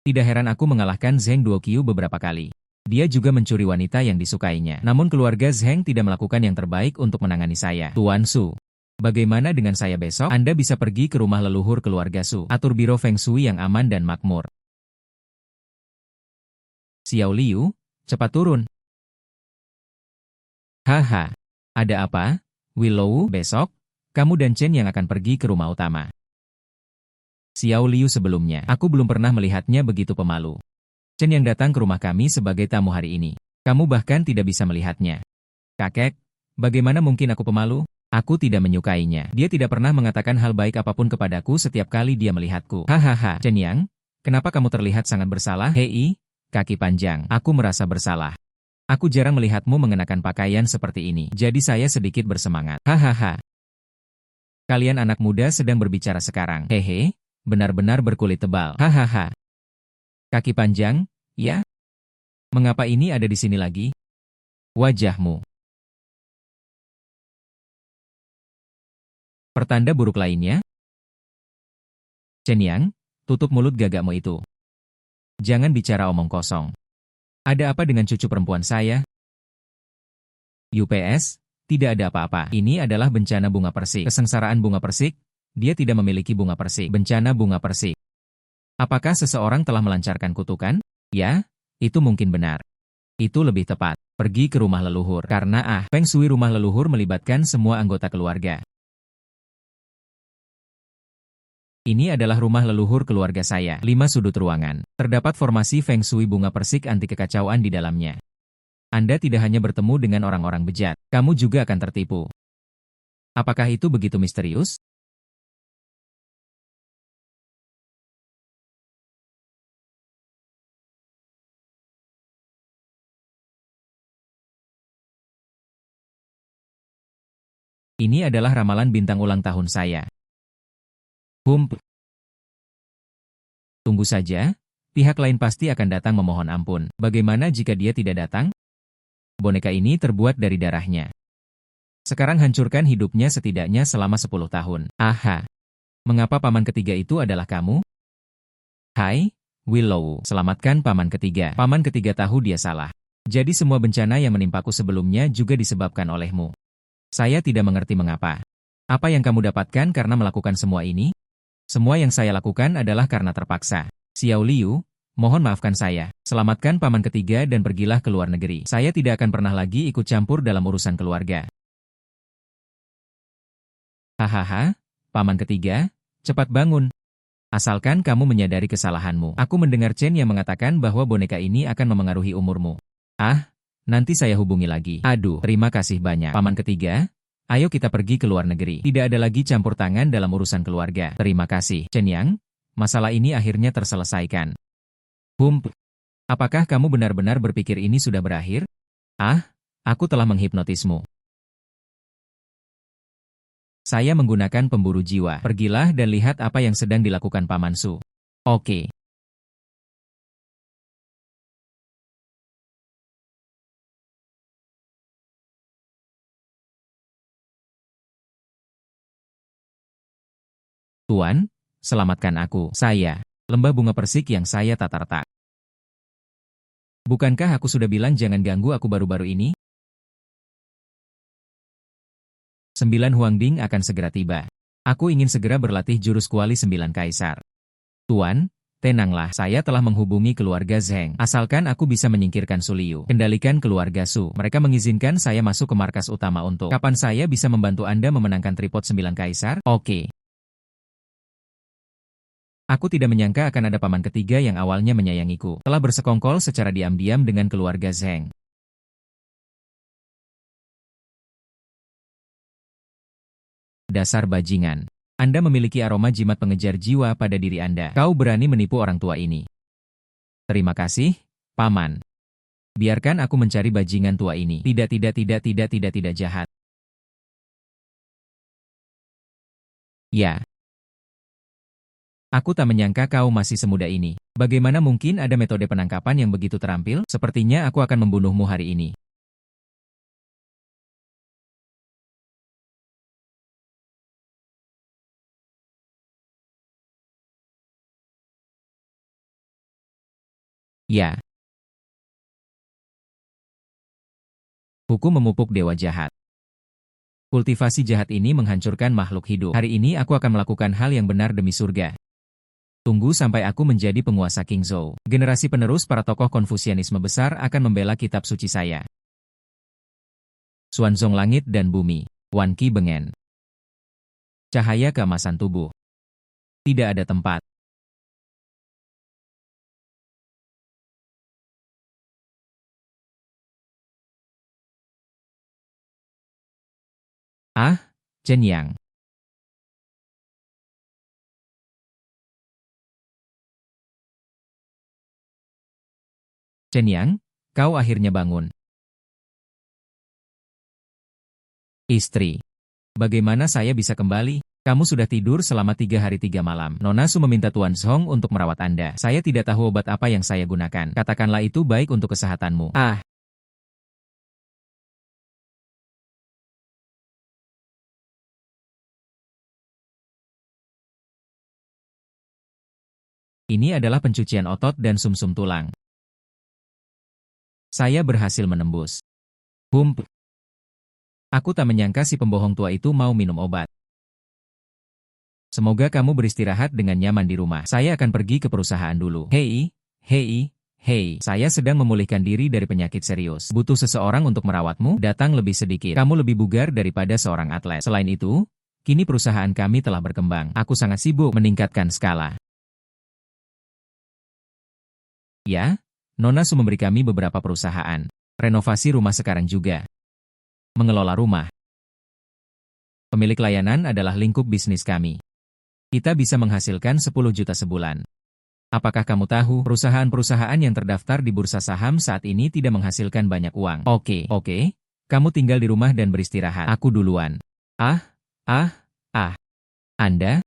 Tidak heran aku mengalahkan Zheng Duoqiu beberapa kali. Dia juga mencuri wanita yang disukainya. Namun keluarga Zheng tidak melakukan yang terbaik untuk menangani saya. Tuan Su, bagaimana dengan saya besok? Anda bisa pergi ke rumah leluhur keluarga Su. Atur biro Feng Shui yang aman dan makmur. Xiao Liu, cepat turun. Haha, ada apa? Willow, besok, kamu dan Chen yang akan pergi ke rumah utama. Xiao Liu sebelumnya, aku belum pernah melihatnya begitu pemalu. Chen yang datang ke rumah kami sebagai tamu hari ini. Kamu bahkan tidak bisa melihatnya. Kakek, bagaimana mungkin aku pemalu? Aku tidak menyukainya. Dia tidak pernah mengatakan hal baik apapun kepadaku setiap kali dia melihatku. Hahaha, Chen Yang, kenapa kamu terlihat sangat bersalah? Hei, kaki panjang, aku merasa bersalah. Aku jarang melihatmu mengenakan pakaian seperti ini, jadi saya sedikit bersemangat. Hahaha. Kalian anak muda sedang berbicara sekarang. Hehe, benar-benar berkulit tebal. Hahaha. Kaki panjang, ya? Mengapa ini ada di sini lagi? Wajahmu. Pertanda buruk lainnya? Chen Yang, tutup mulut gagakmu itu. Jangan bicara omong kosong. Ada apa dengan cucu perempuan saya? UPS, tidak ada apa-apa. Ini adalah bencana bunga persik. Kesengsaraan bunga persik? Dia tidak memiliki bunga persik. Bencana bunga persik. Apakah seseorang telah melancarkan kutukan? Ya, itu mungkin benar. Itu lebih tepat. Pergi ke rumah leluhur. Karena Feng Shui rumah leluhur melibatkan semua anggota keluarga. Ini adalah rumah leluhur keluarga saya. 5 sudut ruangan. Terdapat formasi Feng Shui bunga persik anti kekacauan di dalamnya. Anda tidak hanya bertemu dengan orang-orang bejat, kamu juga akan tertipu. Apakah itu begitu misterius? Ini adalah ramalan bintang ulang tahun saya. Tunggu saja, pihak lain pasti akan datang memohon ampun. Bagaimana jika dia tidak datang? Boneka ini terbuat dari darahnya. Sekarang hancurkan hidupnya setidaknya selama 10 tahun. Aha. Mengapa paman ketiga itu adalah kamu? Hai, Willow. Selamatkan paman ketiga. Paman ketiga tahu dia salah. Jadi semua bencana yang menimpaku sebelumnya juga disebabkan olehmu. Saya tidak mengerti mengapa. Apa yang kamu dapatkan karena melakukan semua ini? Semua yang saya lakukan adalah karena terpaksa. Xiao Liu, mohon maafkan saya. Selamatkan paman ketiga dan pergilah ke luar negeri. Saya tidak akan pernah lagi ikut campur dalam urusan keluarga. Hahaha, paman ketiga, cepat bangun. Asalkan kamu menyadari kesalahanmu. Aku mendengar Chen yang mengatakan bahwa boneka ini akan memengaruhi umurmu. Nanti saya hubungi lagi. Aduh, terima kasih banyak. Paman ketiga, ayo kita pergi ke luar negeri. Tidak ada lagi campur tangan dalam urusan keluarga. Terima kasih. Chen Yang, masalah ini akhirnya terselesaikan. Apakah kamu benar-benar berpikir ini sudah berakhir? Aku telah menghipnotismu. Saya menggunakan pemburu jiwa. Pergilah dan lihat apa yang sedang dilakukan Paman Su. Oke. Tuan, selamatkan aku. Saya, lembah bunga persik yang saya tak tertak. Bukankah aku sudah bilang jangan ganggu aku baru-baru ini? 9 Huangding akan segera tiba. Aku ingin segera berlatih jurus kuali 9 kaisar. Tuan, tenanglah, saya telah menghubungi keluarga Zheng. Asalkan aku bisa menyingkirkan Su Liu, kendalikan keluarga Su. Mereka mengizinkan saya masuk ke markas utama untuk. Kapan saya bisa membantu Anda memenangkan tripod 9 kaisar? Oke. Aku tidak menyangka akan ada paman ketiga yang awalnya menyayangiku. Telah bersekongkol secara diam-diam dengan keluarga Zheng. Dasar bajingan. Anda memiliki aroma jimat pengejar jiwa pada diri Anda. Kau berani menipu orang tua ini. Terima kasih, Paman. Biarkan aku mencari bajingan tua ini. Tidak jahat. Ya. Aku tak menyangka kau masih semuda ini. Bagaimana mungkin ada metode penangkapan yang begitu terampil? Sepertinya aku akan membunuhmu hari ini. Ya. Hukum memupuk dewa jahat. Kultivasi jahat ini menghancurkan makhluk hidup. Hari ini aku akan melakukan hal yang benar demi surga. Tunggu sampai aku menjadi penguasa Qingzhou. Generasi penerus para tokoh Konfusianisme besar akan membela kitab suci saya. Xuanzong langit dan bumi. Wan Qi bengen. Cahaya keemasan tubuh. Tidak ada tempat. Ah, Chen Yang. Chen Yang, kau akhirnya bangun. Istri. Bagaimana saya bisa kembali? Kamu sudah tidur selama 3 hari 3 malam. Nona Su meminta Tuan Zhong untuk merawat Anda. Saya tidak tahu obat apa yang saya gunakan. Katakanlah itu baik untuk kesehatanmu. Ah, ini adalah pencucian otot dan sumsum tulang. Saya berhasil menembus. Hump. Aku tak menyangka si pembohong tua itu mau minum obat. Semoga kamu beristirahat dengan nyaman di rumah. Saya akan pergi ke perusahaan dulu. Hei, saya sedang memulihkan diri dari penyakit serius. Butuh seseorang untuk merawatmu? Datang lebih sedikit. Kamu lebih bugar daripada seorang atlet. Selain itu, kini perusahaan kami telah berkembang. Aku sangat sibuk meningkatkan skala. Ya, Nona Su memberi kami beberapa perusahaan. Renovasi rumah sekarang juga. Mengelola rumah. Pemilik layanan adalah lingkup bisnis kami. Kita bisa menghasilkan 10 juta sebulan. Apakah kamu tahu, perusahaan-perusahaan yang terdaftar di bursa saham saat ini tidak menghasilkan banyak uang? Oke. Kamu tinggal di rumah dan beristirahat. Aku duluan. Ah. Anda?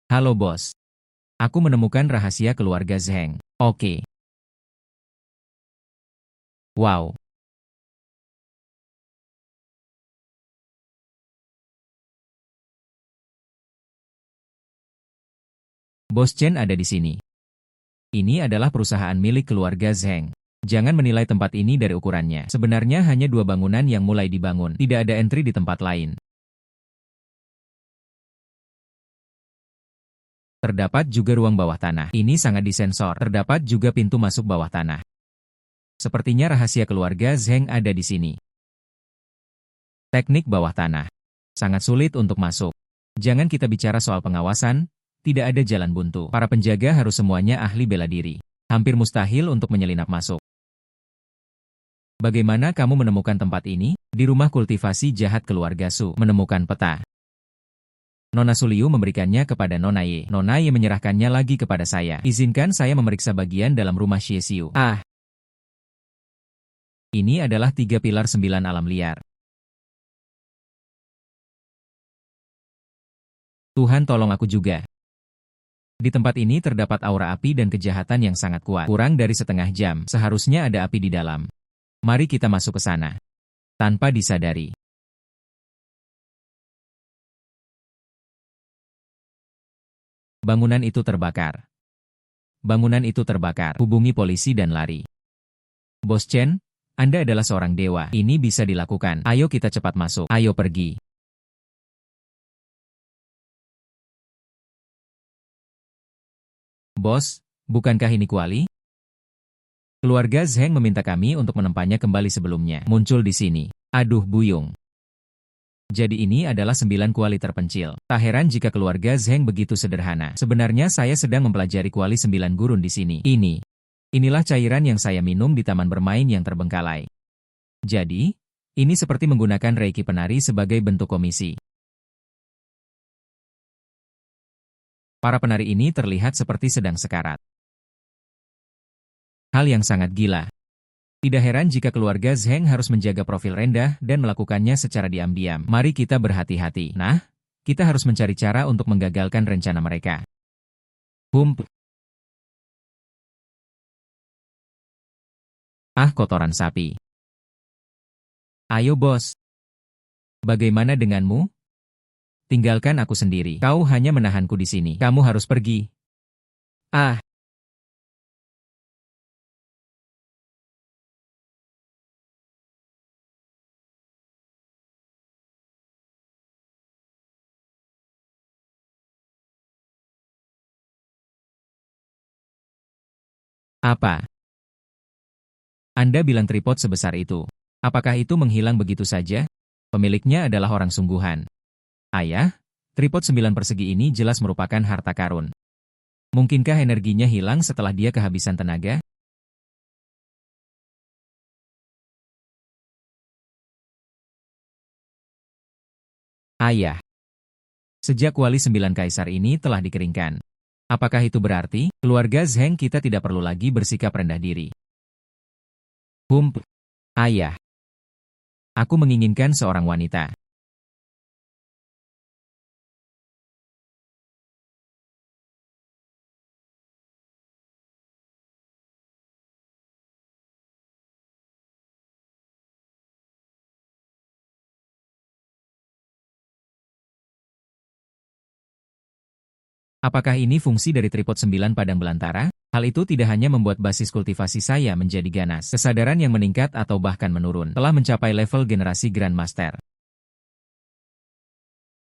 Halo bos. Aku menemukan rahasia keluarga Zheng. Oke. Wow. Bos Chen ada di sini. Ini adalah perusahaan milik keluarga Zheng. Jangan menilai tempat ini dari ukurannya. Sebenarnya hanya 2 bangunan yang mulai dibangun. Tidak ada entry di tempat lain. Terdapat juga ruang bawah tanah. Ini sangat disensor. Terdapat juga pintu masuk bawah tanah. Sepertinya rahasia keluarga Zheng ada di sini. Teknik bawah tanah. Sangat sulit untuk masuk. Jangan kita bicara soal pengawasan, tidak ada jalan buntu. Para penjaga harus semuanya ahli bela diri. Hampir mustahil untuk menyelinap masuk. Bagaimana kamu menemukan tempat ini? Di rumah kultivasi jahat keluarga Su. Menemukan peta. Nona Su Liu memberikannya kepada Nona Ye. Nona Ye menyerahkannya lagi kepada saya. Izinkan saya memeriksa bagian dalam rumah Xie Xiu. Ah. Ini adalah 3 pilar 9 alam liar. Tuhan tolong aku juga. Di tempat ini terdapat aura api dan kejahatan yang sangat kuat. Kurang dari setengah jam, seharusnya ada api di dalam. Mari kita masuk ke sana. Tanpa disadari. Bangunan itu terbakar. Hubungi polisi dan lari. Bos Chen, Anda adalah seorang dewa. Ini bisa dilakukan. Ayo kita cepat masuk. Ayo pergi. Bos, bukankah ini kuali? Keluarga Zheng meminta kami untuk menempatnya kembali sebelumnya. Muncul di sini. Aduh buyung. Jadi ini adalah 9 kuali terpencil. Tak heran jika keluarga Zheng begitu sederhana. Sebenarnya saya sedang mempelajari kuali 9 gurun di sini. Inilah cairan yang saya minum di taman bermain yang terbengkalai. Jadi, ini seperti menggunakan reiki penari sebagai bentuk komisi. Para penari ini terlihat seperti sedang sekarat. Hal yang sangat gila. Tidak heran jika keluarga Zheng harus menjaga profil rendah dan melakukannya secara diam-diam. Mari kita berhati-hati. Nah, kita harus mencari cara untuk menggagalkan rencana mereka. Ah, kotoran sapi. Ayo bos. Bagaimana denganmu? Tinggalkan aku sendiri. Kau hanya menahanku di sini. Kamu harus pergi. Ah. Apa? Anda bilang tripod sebesar itu. Apakah itu menghilang begitu saja? Pemiliknya adalah orang sungguhan. Ayah, tripod 9 persegi ini jelas merupakan harta karun. Mungkinkah energinya hilang setelah dia kehabisan tenaga? Ayah, sejak kuali 9 kaisar ini telah dikeringkan. Apakah itu berarti, keluarga Zheng kita tidak perlu lagi bersikap rendah diri? Ayah. Aku menginginkan seorang wanita. Apakah ini fungsi dari tripod 9 padang belantara? Hal itu tidak hanya membuat basis kultivasi saya menjadi ganas. Kesadaran yang meningkat atau bahkan menurun telah mencapai level generasi Grandmaster.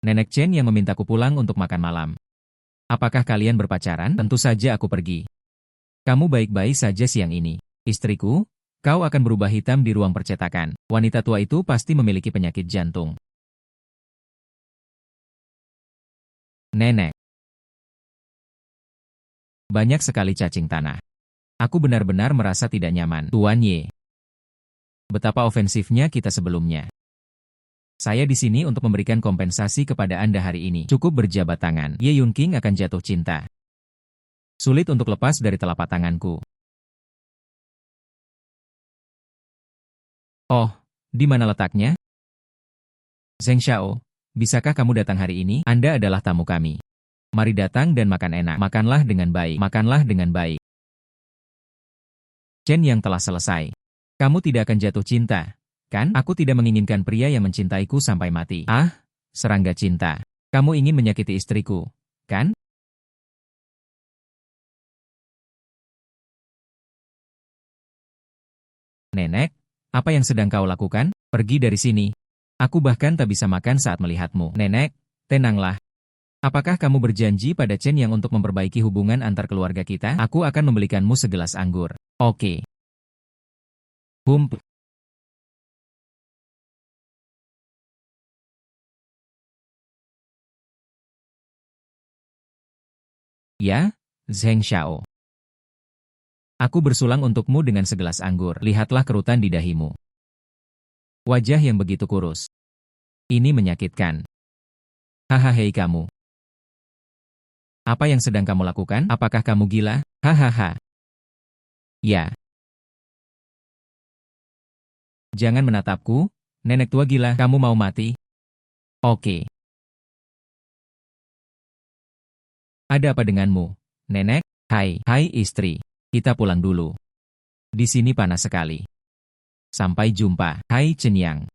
Nenek Chen yang memintaku pulang untuk makan malam. Apakah kalian berpacaran? Tentu saja aku pergi. Kamu baik-baik saja siang ini. Istriku, kau akan berubah hitam di ruang percetakan. Wanita tua itu pasti memiliki penyakit jantung. Nenek. Banyak sekali cacing tanah. Aku benar-benar merasa tidak nyaman. Tuan Ye. Betapa ofensifnya kita sebelumnya. Saya di sini untuk memberikan kompensasi kepada Anda hari ini. Cukup berjabat tangan. Ye Yunqing akan jatuh cinta. Sulit untuk lepas dari telapak tanganku. Oh, di mana letaknya? Zheng Xiao, bisakah kamu datang hari ini? Anda adalah tamu kami. Mari datang dan makan enak. Makanlah dengan baik. Makanlah dengan baik. Chen yang telah selesai. Kamu tidak akan jatuh cinta, kan? Aku tidak menginginkan pria yang mencintaiku sampai mati. Ah, serangga cinta. Kamu ingin menyakiti istriku, kan? Nenek, apa yang sedang kau lakukan? Pergi dari sini. Aku bahkan tak bisa makan saat melihatmu. Nenek, tenanglah. Apakah kamu berjanji pada Chen yang untuk memperbaiki hubungan antar keluarga kita? Aku akan membelikanmu segelas anggur. Oke. Ya, Zheng Xiao. Aku bersulang untukmu dengan segelas anggur. Lihatlah kerutan di dahimu. Wajah yang begitu kurus. Ini menyakitkan. Hahaha hei kamu. Apa yang sedang kamu lakukan? Apakah kamu gila? Hahaha. Ya. Jangan menatapku, nenek tua gila. Kamu mau mati? Oke. Ada apa denganmu, nenek? Hai istri. Kita pulang dulu. Di sini panas sekali. Sampai jumpa. Hai Chen Yang.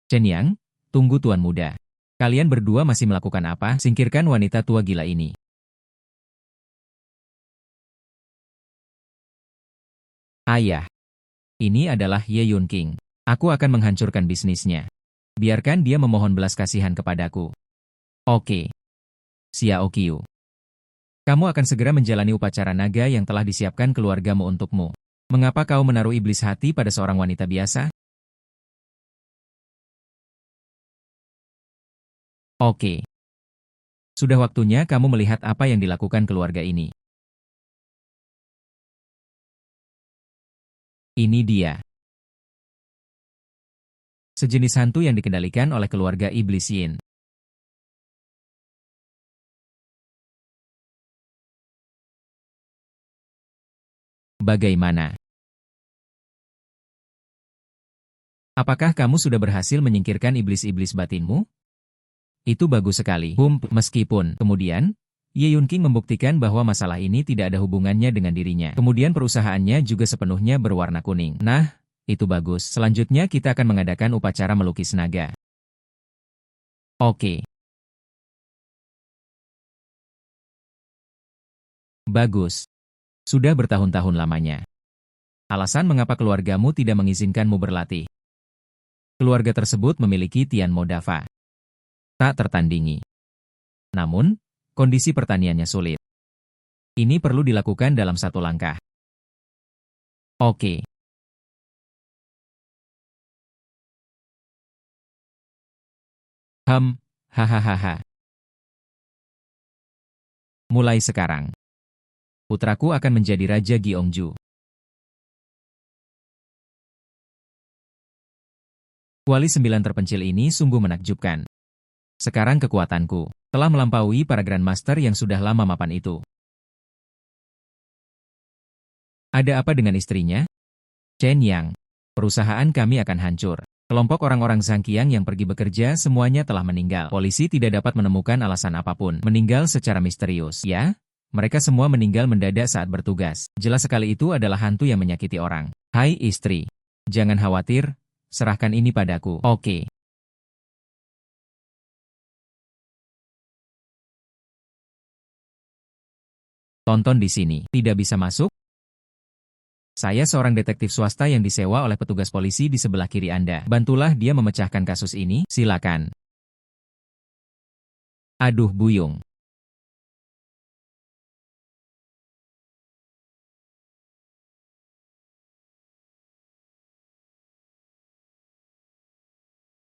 Chen Yang, tunggu tuan muda. Kalian berdua masih melakukan apa? Singkirkan wanita tua gila ini. Ayah. Ini adalah Ye Yun King. Aku akan menghancurkan bisnisnya. Biarkan dia memohon belas kasihan kepadaku. Oke. Xiao Qiu. Kamu akan segera menjalani upacara naga yang telah disiapkan keluargamu untukmu. Mengapa kau menaruh iblis hati pada seorang wanita biasa? Oke. Sudah waktunya kamu melihat apa yang dilakukan keluarga ini. Ini dia. Sejenis hantu yang dikendalikan oleh keluarga iblis Yin. Bagaimana? Apakah kamu sudah berhasil menyingkirkan iblis-iblis batinmu? Itu bagus sekali. Meskipun, kemudian, Ye Yun King membuktikan bahwa masalah ini tidak ada hubungannya dengan dirinya. Kemudian perusahaannya juga sepenuhnya berwarna kuning. Nah, itu bagus. Selanjutnya kita akan mengadakan upacara melukis naga. Oke. Bagus. Sudah bertahun-tahun lamanya. Alasan mengapa keluargamu tidak mengizinkanmu berlatih. Keluarga tersebut memiliki Tian Mo Dava. Tak tertandingi. Namun, kondisi pertaniannya sulit. Ini perlu dilakukan dalam satu langkah. Oke. Hahaha. Mulai sekarang, putraku akan menjadi Raja Gyeongju. Kuali 9 terpencil ini sungguh menakjubkan. Sekarang kekuatanku telah melampaui para Grandmaster yang sudah lama mapan itu. Ada apa dengan istrinya? Chen Yang. Perusahaan kami akan hancur. Kelompok orang-orang Zhangqiang yang pergi bekerja semuanya telah meninggal. Polisi tidak dapat menemukan alasan apapun. Meninggal secara misterius. Ya, mereka semua meninggal mendadak saat bertugas. Jelas sekali itu adalah hantu yang menyakiti orang. Hai istri. Jangan khawatir, serahkan ini padaku. Oke. Tonton di sini. Tidak bisa masuk? Saya seorang detektif swasta yang disewa oleh petugas polisi di sebelah kiri Anda. Bantulah dia memecahkan kasus ini, silakan. Aduh buyung.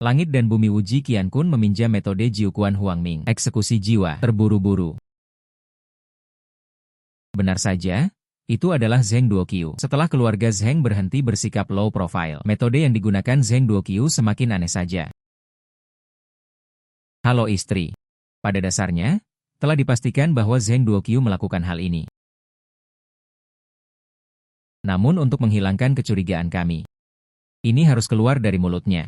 Langit dan Bumi Wuji Qiankun meminjam metode Jiuquan Huangming, eksekusi jiwa, terburu-buru. Benar saja, itu adalah Zheng Duoqiu. Setelah keluarga Zheng berhenti bersikap low profile, metode yang digunakan Zheng Duoqiu semakin aneh saja. Halo istri. Pada dasarnya, telah dipastikan bahwa Zheng Duoqiu melakukan hal ini. Namun untuk menghilangkan kecurigaan kami, ini harus keluar dari mulutnya.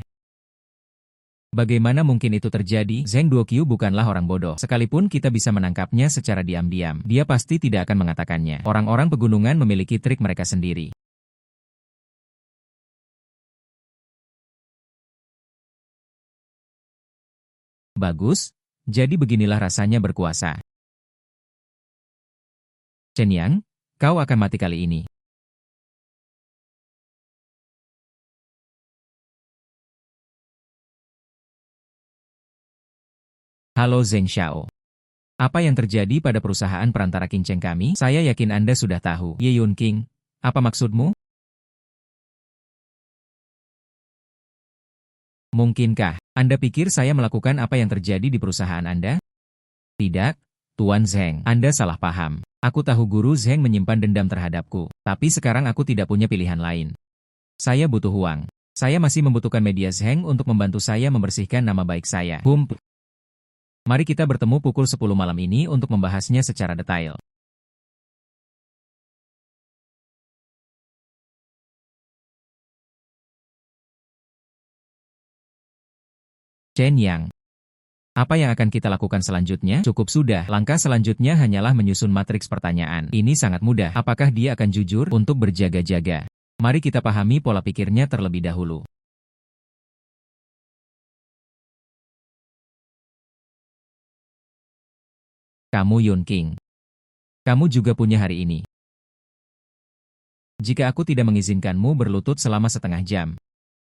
Bagaimana mungkin itu terjadi? Zheng Duoqiu bukanlah orang bodoh. Sekalipun kita bisa menangkapnya secara diam-diam, dia pasti tidak akan mengatakannya. Orang-orang pegunungan memiliki trik mereka sendiri. Bagus, jadi beginilah rasanya berkuasa. Chen Yang, kau akan mati kali ini. Halo Zheng Xiao. Apa yang terjadi pada perusahaan perantara kinceng kami? Saya yakin Anda sudah tahu. Ye Yun King, apa maksudmu? Mungkinkah Anda pikir saya melakukan apa yang terjadi di perusahaan Anda? Tidak, Tuan Zheng. Anda salah paham. Aku tahu guru Zheng menyimpan dendam terhadapku, tapi sekarang aku tidak punya pilihan lain. Saya butuh uang. Saya masih membutuhkan media Zheng untuk membantu saya membersihkan nama baik saya. Mari kita bertemu pukul 10 malam ini untuk membahasnya secara detail. Chen Yang. Apa yang akan kita lakukan selanjutnya? Cukup sudah, langkah selanjutnya hanyalah menyusun matriks pertanyaan. Ini sangat mudah. Apakah dia akan jujur untuk berjaga-jaga? Mari kita pahami pola pikirnya terlebih dahulu. Kamu Yun King. Kamu juga punya hari ini. Jika aku tidak mengizinkanmu berlutut selama setengah jam.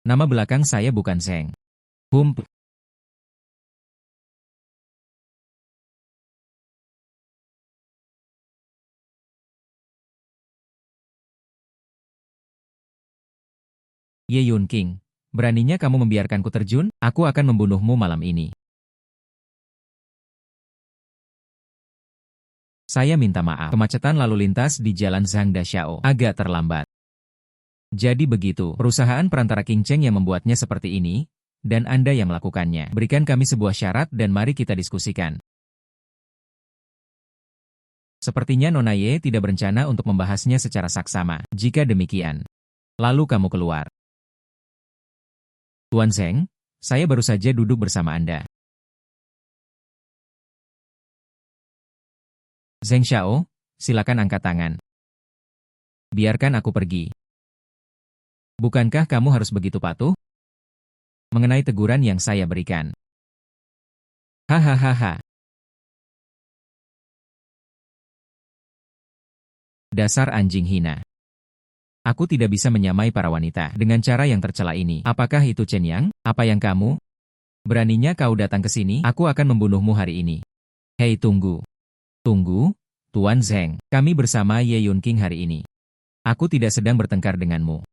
Nama belakang saya bukan Zheng. Hump. Ye Yunqing, beraninya kamu membiarkanku terjun? Aku akan membunuhmu malam ini. Saya minta maaf. Kemacetan lalu lintas di Jalan Zhangda Xiao agak terlambat. Jadi begitu, perusahaan perantara King Cheng yang membuatnya seperti ini, dan Anda yang melakukannya. Berikan kami sebuah syarat dan mari kita diskusikan. Sepertinya Nona Ye tidak berencana untuk membahasnya secara saksama. Jika demikian, lalu kamu keluar. Tuan Zheng, saya baru saja duduk bersama Anda. Zheng Xiao, silakan angkat tangan. Biarkan aku pergi. Bukankah kamu harus begitu patuh? Mengenai teguran yang saya berikan. Hahaha. Dasar anjing hina. Aku tidak bisa menyamai para wanita dengan cara yang tercela ini. Apakah itu Chen Yang? Apa yang kamu? Beraninya kau datang ke sini? Aku akan membunuhmu hari ini. Hei tunggu. Tunggu, Tuan Zheng. Kami bersama Ye Yunqing hari ini. Aku tidak sedang bertengkar denganmu.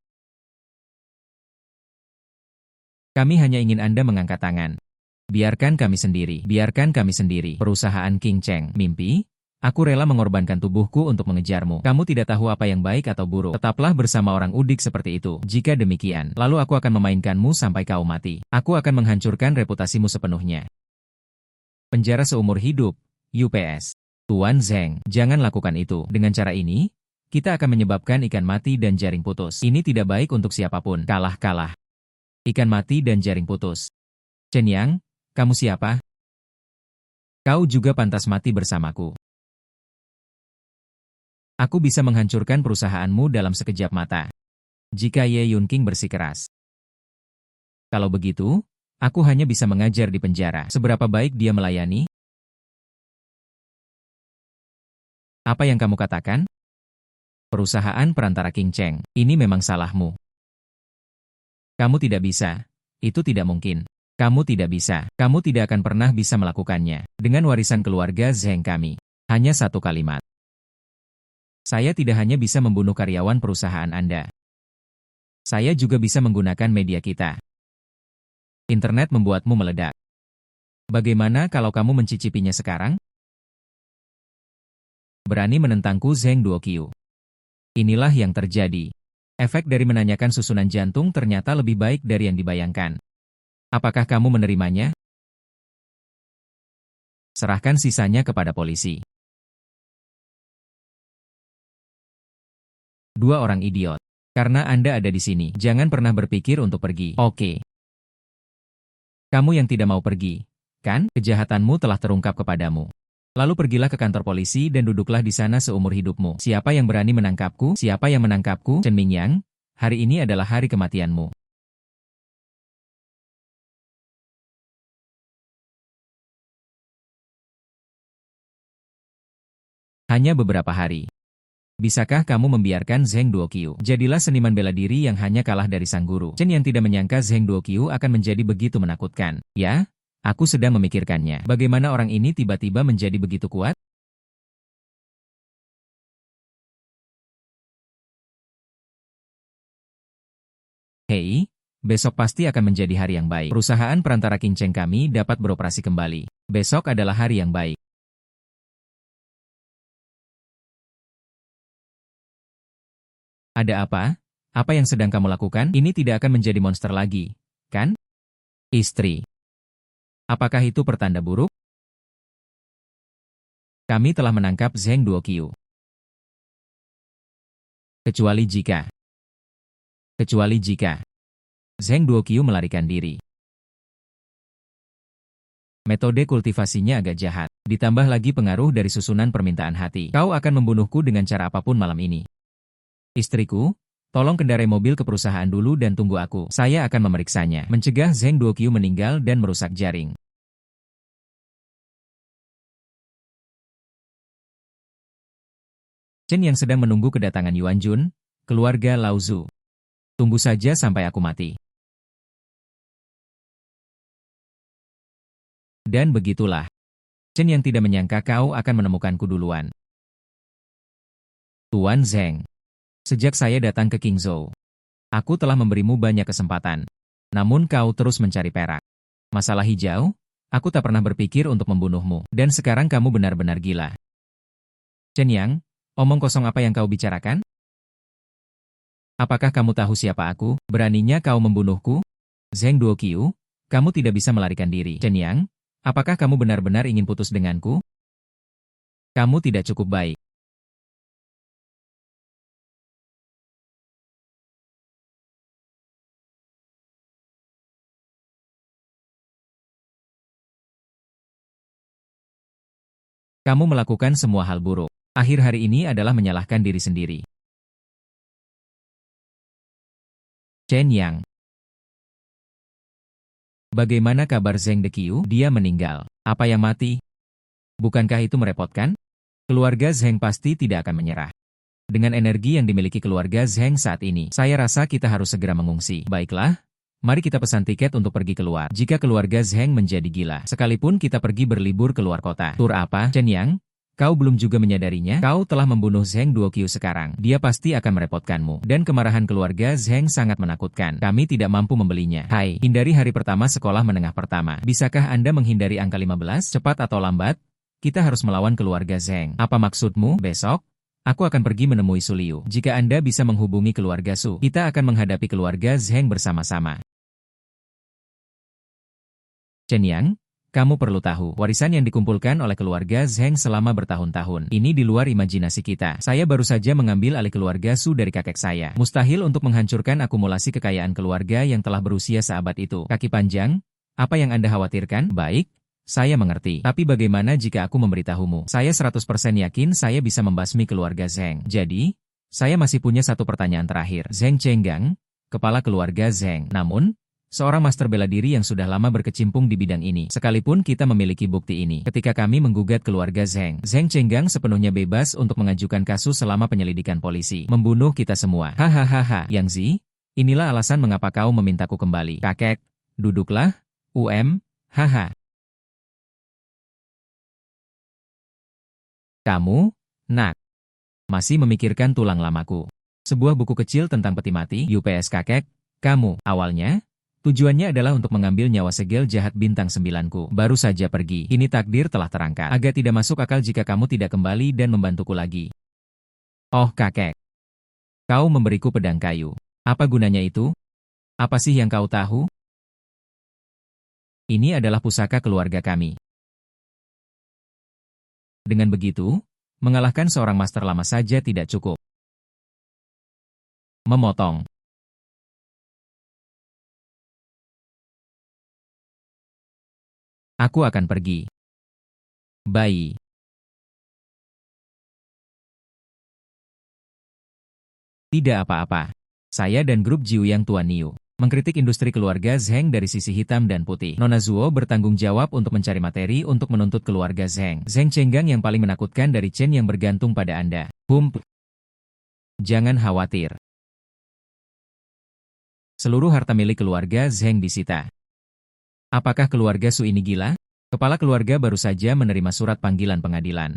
Kami hanya ingin Anda mengangkat tangan. Biarkan kami sendiri. Biarkan kami sendiri. Perusahaan King Cheng. Mimpi? Aku rela mengorbankan tubuhku untuk mengejarmu. Kamu tidak tahu apa yang baik atau buruk. Tetaplah bersama orang udik seperti itu. Jika demikian, lalu aku akan memainkanmu sampai kau mati. Aku akan menghancurkan reputasimu sepenuhnya. Penjara seumur hidup. UPS. Tuan Zheng, jangan lakukan itu. Dengan cara ini, kita akan menyebabkan ikan mati dan jaring putus. Ini tidak baik untuk siapapun. Kalah-kalah. Ikan mati dan jaring putus. Chen Yang, kamu siapa? Kau juga pantas mati bersamaku. Aku bisa menghancurkan perusahaanmu dalam sekejap mata. Jika Ye Yunqing bersikeras. Kalau begitu, aku hanya bisa mengajar di penjara. Seberapa baik dia melayani? Apa yang kamu katakan? Perusahaan perantara King Cheng, ini memang salahmu. Kamu tidak bisa. Itu tidak mungkin. Kamu tidak bisa. Kamu tidak akan pernah bisa melakukannya. Dengan warisan keluarga Zheng kami. Hanya satu kalimat. Saya tidak hanya bisa membunuh karyawan perusahaan Anda. Saya juga bisa menggunakan media kita. Internet membuatmu meledak. Bagaimana kalau kamu mencicipinya sekarang? Berani menentangku Zheng Duoqiu. Inilah yang terjadi. Efek dari menanyakan susunan jantung ternyata lebih baik dari yang dibayangkan. Apakah kamu menerimanya? Serahkan sisanya kepada polisi. Dua orang idiot. Karena Anda ada di sini, jangan pernah berpikir untuk pergi. Oke. Kamu yang tidak mau pergi, kan? Kejahatanmu telah terungkap kepadamu. Lalu pergilah ke kantor polisi dan duduklah di sana seumur hidupmu. Siapa yang berani menangkapku? Siapa yang menangkapku? Chen Mingyang, hari ini adalah hari kematianmu. Hanya beberapa hari. Bisakah kamu membiarkan Zheng Duoqiu? Jadilah seniman bela diri yang hanya kalah dari sang guru. Chen yang tidak menyangka Zheng Duoqiu akan menjadi begitu menakutkan. Ya, aku sedang memikirkannya. Bagaimana orang ini tiba-tiba menjadi begitu kuat? Hei, besok pasti akan menjadi hari yang baik. Perusahaan perantara King Cheng kami dapat beroperasi kembali. Besok adalah hari yang baik. Ada apa? Apa yang sedang kamu lakukan? Ini tidak akan menjadi monster lagi, kan? Istri. Apakah itu pertanda buruk? Kami telah menangkap Zheng Duoqiu. Kecuali jika. Kecuali jika. Zheng Duoqiu melarikan diri. Metode kultivasinya agak jahat. Ditambah lagi pengaruh dari susunan permintaan hati. Kau akan membunuhku dengan cara apapun malam ini. Istriku, tolong kendarai mobil ke perusahaan dulu dan tunggu aku. Saya akan memeriksanya. Mencegah Zheng Duoqiu meninggal dan merusak jaring. Chen yang sedang menunggu kedatangan Yuan Jun, keluarga Lauzu. Tunggu saja sampai aku mati. Dan begitulah. Chen yang tidak menyangka kau akan menemukanku duluan. Tuan Zheng. Sejak saya datang ke Qingzhou, aku telah memberimu banyak kesempatan. Namun kau terus mencari perak. Masalah hijau? Aku tak pernah berpikir untuk membunuhmu. Dan sekarang kamu benar-benar gila. Chen Yang, omong kosong apa yang kau bicarakan? Apakah kamu tahu siapa aku? Beraninya kau membunuhku? Zheng Duoqiu, kamu tidak bisa melarikan diri. Chen Yang, apakah kamu benar-benar ingin putus denganku? Kamu tidak cukup baik. Kamu melakukan semua hal buruk. Akhir hari ini adalah menyalahkan diri sendiri. Chen Yang. Bagaimana kabar Zheng Deqiu? Dia meninggal. Apa yang mati? Bukankah itu merepotkan? Keluarga Zheng pasti tidak akan menyerah. Dengan energi yang dimiliki keluarga Zheng saat ini, saya rasa kita harus segera mengungsi. Baiklah, mari kita pesan tiket untuk pergi keluar. Jika keluarga Zheng menjadi gila, sekalipun kita pergi berlibur keluar kota. Tur apa? Chen Yang, kau belum juga menyadarinya? Kau telah membunuh Zheng Duoqiu sekarang. Dia pasti akan merepotkanmu. Dan kemarahan keluarga Zheng sangat menakutkan. Kami tidak mampu membelinya. Hai, hindari hari pertama sekolah menengah pertama. Bisakah Anda menghindari angka 15? Cepat atau lambat, kita harus melawan keluarga Zheng. Apa maksudmu? Besok? Aku akan pergi menemui Su Liu. Jika Anda bisa menghubungi keluarga Su, kita akan menghadapi keluarga Zheng bersama-sama. Chen Yang, kamu perlu tahu, warisan yang dikumpulkan oleh keluarga Zheng selama bertahun-tahun. Ini di luar imajinasi kita. Saya baru saja mengambil alih keluarga Su dari kakek saya. Mustahil untuk menghancurkan akumulasi kekayaan keluarga yang telah berusia seabad itu. Kaki panjang, apa yang Anda khawatirkan? Baik. Saya mengerti. Tapi bagaimana jika aku memberitahumu? Saya 100% yakin saya bisa membasmi keluarga Zheng. Jadi, saya masih punya satu pertanyaan terakhir. Zheng Chenggang, kepala keluarga Zheng. Namun, seorang master bela diri yang sudah lama berkecimpung di bidang ini. Sekalipun kita memiliki bukti ini. Ketika kami menggugat keluarga Zheng, Zheng Chenggang sepenuhnya bebas untuk mengajukan kasus selama penyelidikan polisi. Membunuh kita semua. Hahaha. Yang Zi, inilah alasan mengapa kau memintaku kembali. Kakek, duduklah. Haha. Kamu, nak, masih memikirkan tulang lamaku. Sebuah buku kecil tentang peti mati, UPS kakek, kamu, awalnya, tujuannya adalah untuk mengambil nyawa segel jahat bintang 9-ku. Baru saja pergi, ini takdir telah terangkat. Agak tidak masuk akal jika kamu tidak kembali dan membantuku lagi. Oh kakek, kau memberiku pedang kayu. Apa gunanya itu? Apa sih yang kau tahu? Ini adalah pusaka keluarga kami. Dengan begitu, mengalahkan seorang master lama saja tidak cukup. Memotong. Aku akan pergi. Bayi. Tidak apa-apa. Saya dan grup Jiu Yang Tuan Niu mengkritik industri keluarga Zheng dari sisi hitam dan putih. Nona Zuo bertanggung jawab untuk mencari materi untuk menuntut keluarga Zheng. Zheng Chenggang yang paling menakutkan dari Chen yang bergantung pada Anda. Jangan khawatir. Seluruh harta milik keluarga Zheng disita. Apakah keluarga Su ini gila? Kepala keluarga baru saja menerima surat panggilan pengadilan.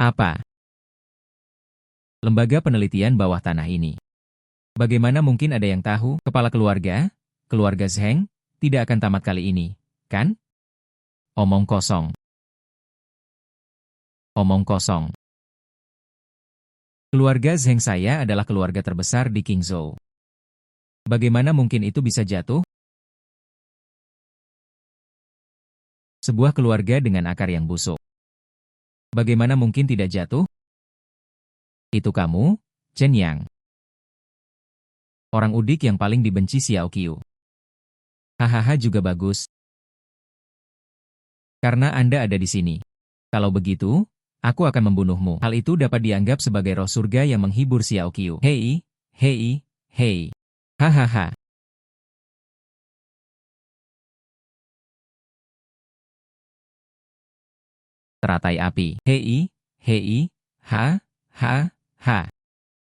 Apa? Lembaga penelitian bawah tanah ini. Bagaimana mungkin ada yang tahu, kepala keluarga Zheng, tidak akan tamat kali ini, kan? Omong kosong. Omong kosong. Keluarga Zheng saya adalah keluarga terbesar di Qingzhou. Bagaimana mungkin itu bisa jatuh? Sebuah keluarga dengan akar yang busuk. Bagaimana mungkin tidak jatuh? Itu kamu, Chen Yang. Orang udik yang paling dibenci Xiao Qiu. Hahaha juga bagus. Karena Anda ada di sini. Kalau begitu, aku akan membunuhmu. Hal itu dapat dianggap sebagai roh surga yang menghibur Xiao Qiu. Hei, hei, hei. Hahaha. Teratai api. Hei, hei, ha, ha, ha.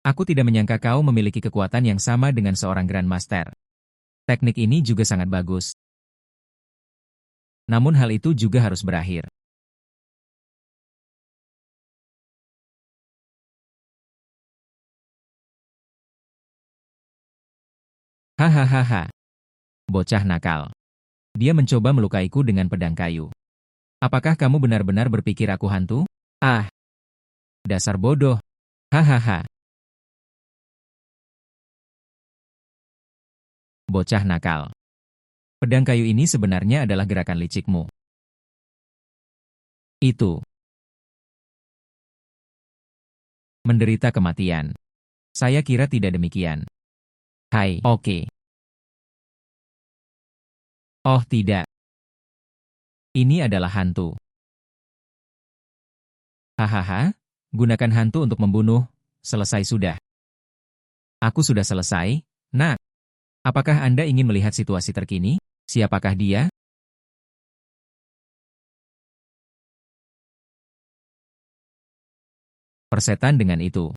Aku tidak menyangka kau memiliki kekuatan yang sama dengan seorang Grandmaster. Teknik ini juga sangat bagus. Namun hal itu juga harus berakhir. Hahaha. Bocah nakal. Dia mencoba melukaiku dengan pedang kayu. Apakah kamu benar-benar berpikir aku hantu? Ah, dasar bodoh. Hahaha. Bocah nakal. Pedang kayu ini sebenarnya adalah gerakan licikmu. Itu. Menderita kematian. Saya kira tidak demikian. Hai, oke. Oh tidak. Ini adalah hantu. Hahaha, gunakan hantu untuk membunuh. Selesai sudah. Aku sudah selesai. Nak, apakah Anda ingin melihat situasi terkini? Siapakah dia? Persetan dengan itu.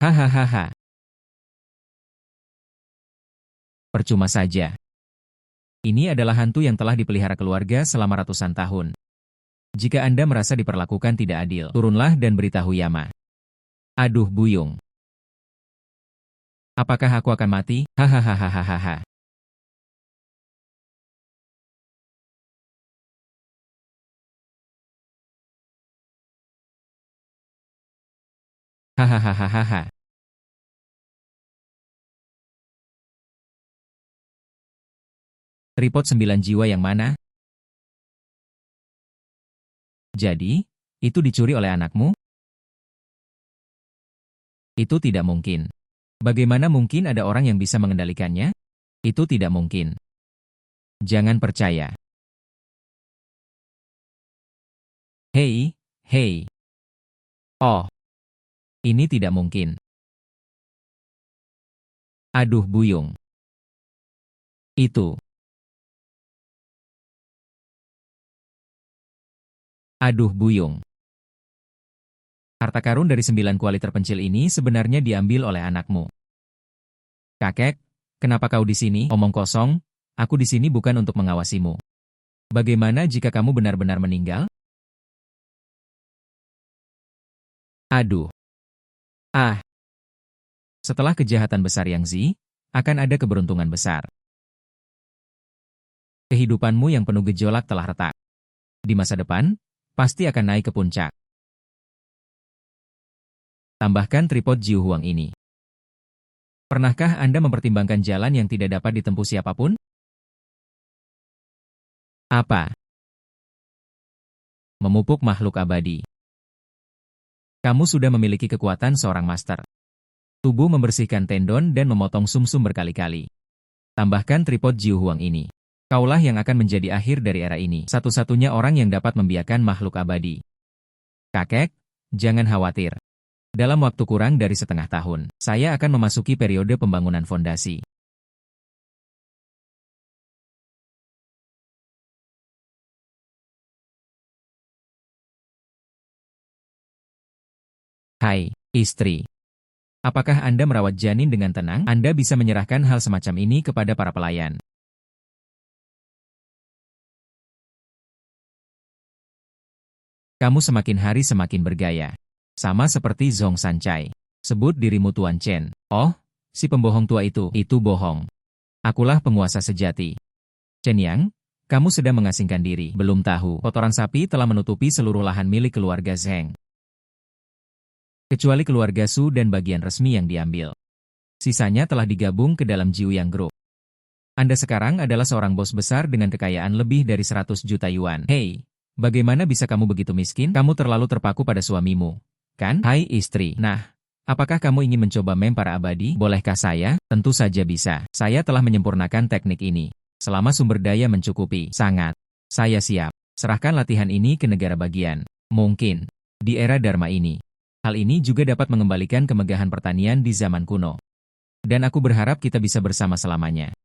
Hahaha. Percuma saja. Ini adalah hantu yang telah dipelihara keluarga selama ratusan tahun. Jika Anda merasa diperlakukan tidak adil, turunlah dan beritahu Yama. Aduh buyung. Apakah aku akan mati? Hahaha. Hahaha. Tripod 9 jiwa yang mana? Jadi, itu dicuri oleh anakmu? Itu tidak mungkin. Bagaimana mungkin ada orang yang bisa mengendalikannya? Itu tidak mungkin. Jangan percaya. Hei, hei. Oh, ini tidak mungkin. Aduh buyung. Itu. Aduh buyung. Harta karun dari 9 kuali terpencil ini sebenarnya diambil oleh anakmu. Kakek, kenapa kau di sini? Omong kosong, aku di sini bukan untuk mengawasimu. Bagaimana jika kamu benar-benar meninggal? Aduh. Ah. Setelah kejahatan besar yang Zi, akan ada keberuntungan besar. Kehidupanmu yang penuh gejolak telah retak. Di masa depan, pasti akan naik ke puncak. Tambahkan tripod Jiu Huang ini. Pernahkah Anda mempertimbangkan jalan yang tidak dapat ditempuh siapapun? Apa? Memupuk makhluk abadi. Kamu sudah memiliki kekuatan seorang master. Tubuh membersihkan tendon dan memotong sumsum berkali-kali. Tambahkan tripod Jiu Huang ini. Kaulah yang akan menjadi akhir dari era ini. Satu-satunya orang yang dapat membiarkan makhluk abadi. Kakek, jangan khawatir. Dalam waktu kurang dari setengah tahun, saya akan memasuki periode pembangunan fondasi. Hai, istri. Apakah Anda merawat janin dengan tenang? Anda bisa menyerahkan hal semacam ini kepada para pelayan. Kamu semakin hari semakin bergaya. Sama seperti Zhong Sancai. Sebut dirimu Tuan Chen. Oh, si pembohong tua itu bohong. Akulah penguasa sejati. Chen Yang, kamu sedang mengasingkan diri. Belum tahu, kotoran sapi telah menutupi seluruh lahan milik keluarga Zheng. Kecuali keluarga Su dan bagian resmi yang diambil. Sisanya telah digabung ke dalam Jiuyang Group. Anda sekarang adalah seorang bos besar dengan kekayaan lebih dari 100 juta yuan. Hei, bagaimana bisa kamu begitu miskin? Kamu terlalu terpaku pada suamimu, kan? Hai istri. Nah, apakah kamu ingin mencoba mem para abadi? Bolehkah saya? Tentu saja bisa. Saya telah menyempurnakan teknik ini. Selama sumber daya mencukupi. Sangat. Saya siap. Serahkan latihan ini ke negara bagian. Mungkin. di era Dharma ini. Hal ini juga dapat mengembalikan kemegahan pertanian di zaman kuno. Dan aku berharap kita bisa bersama selamanya.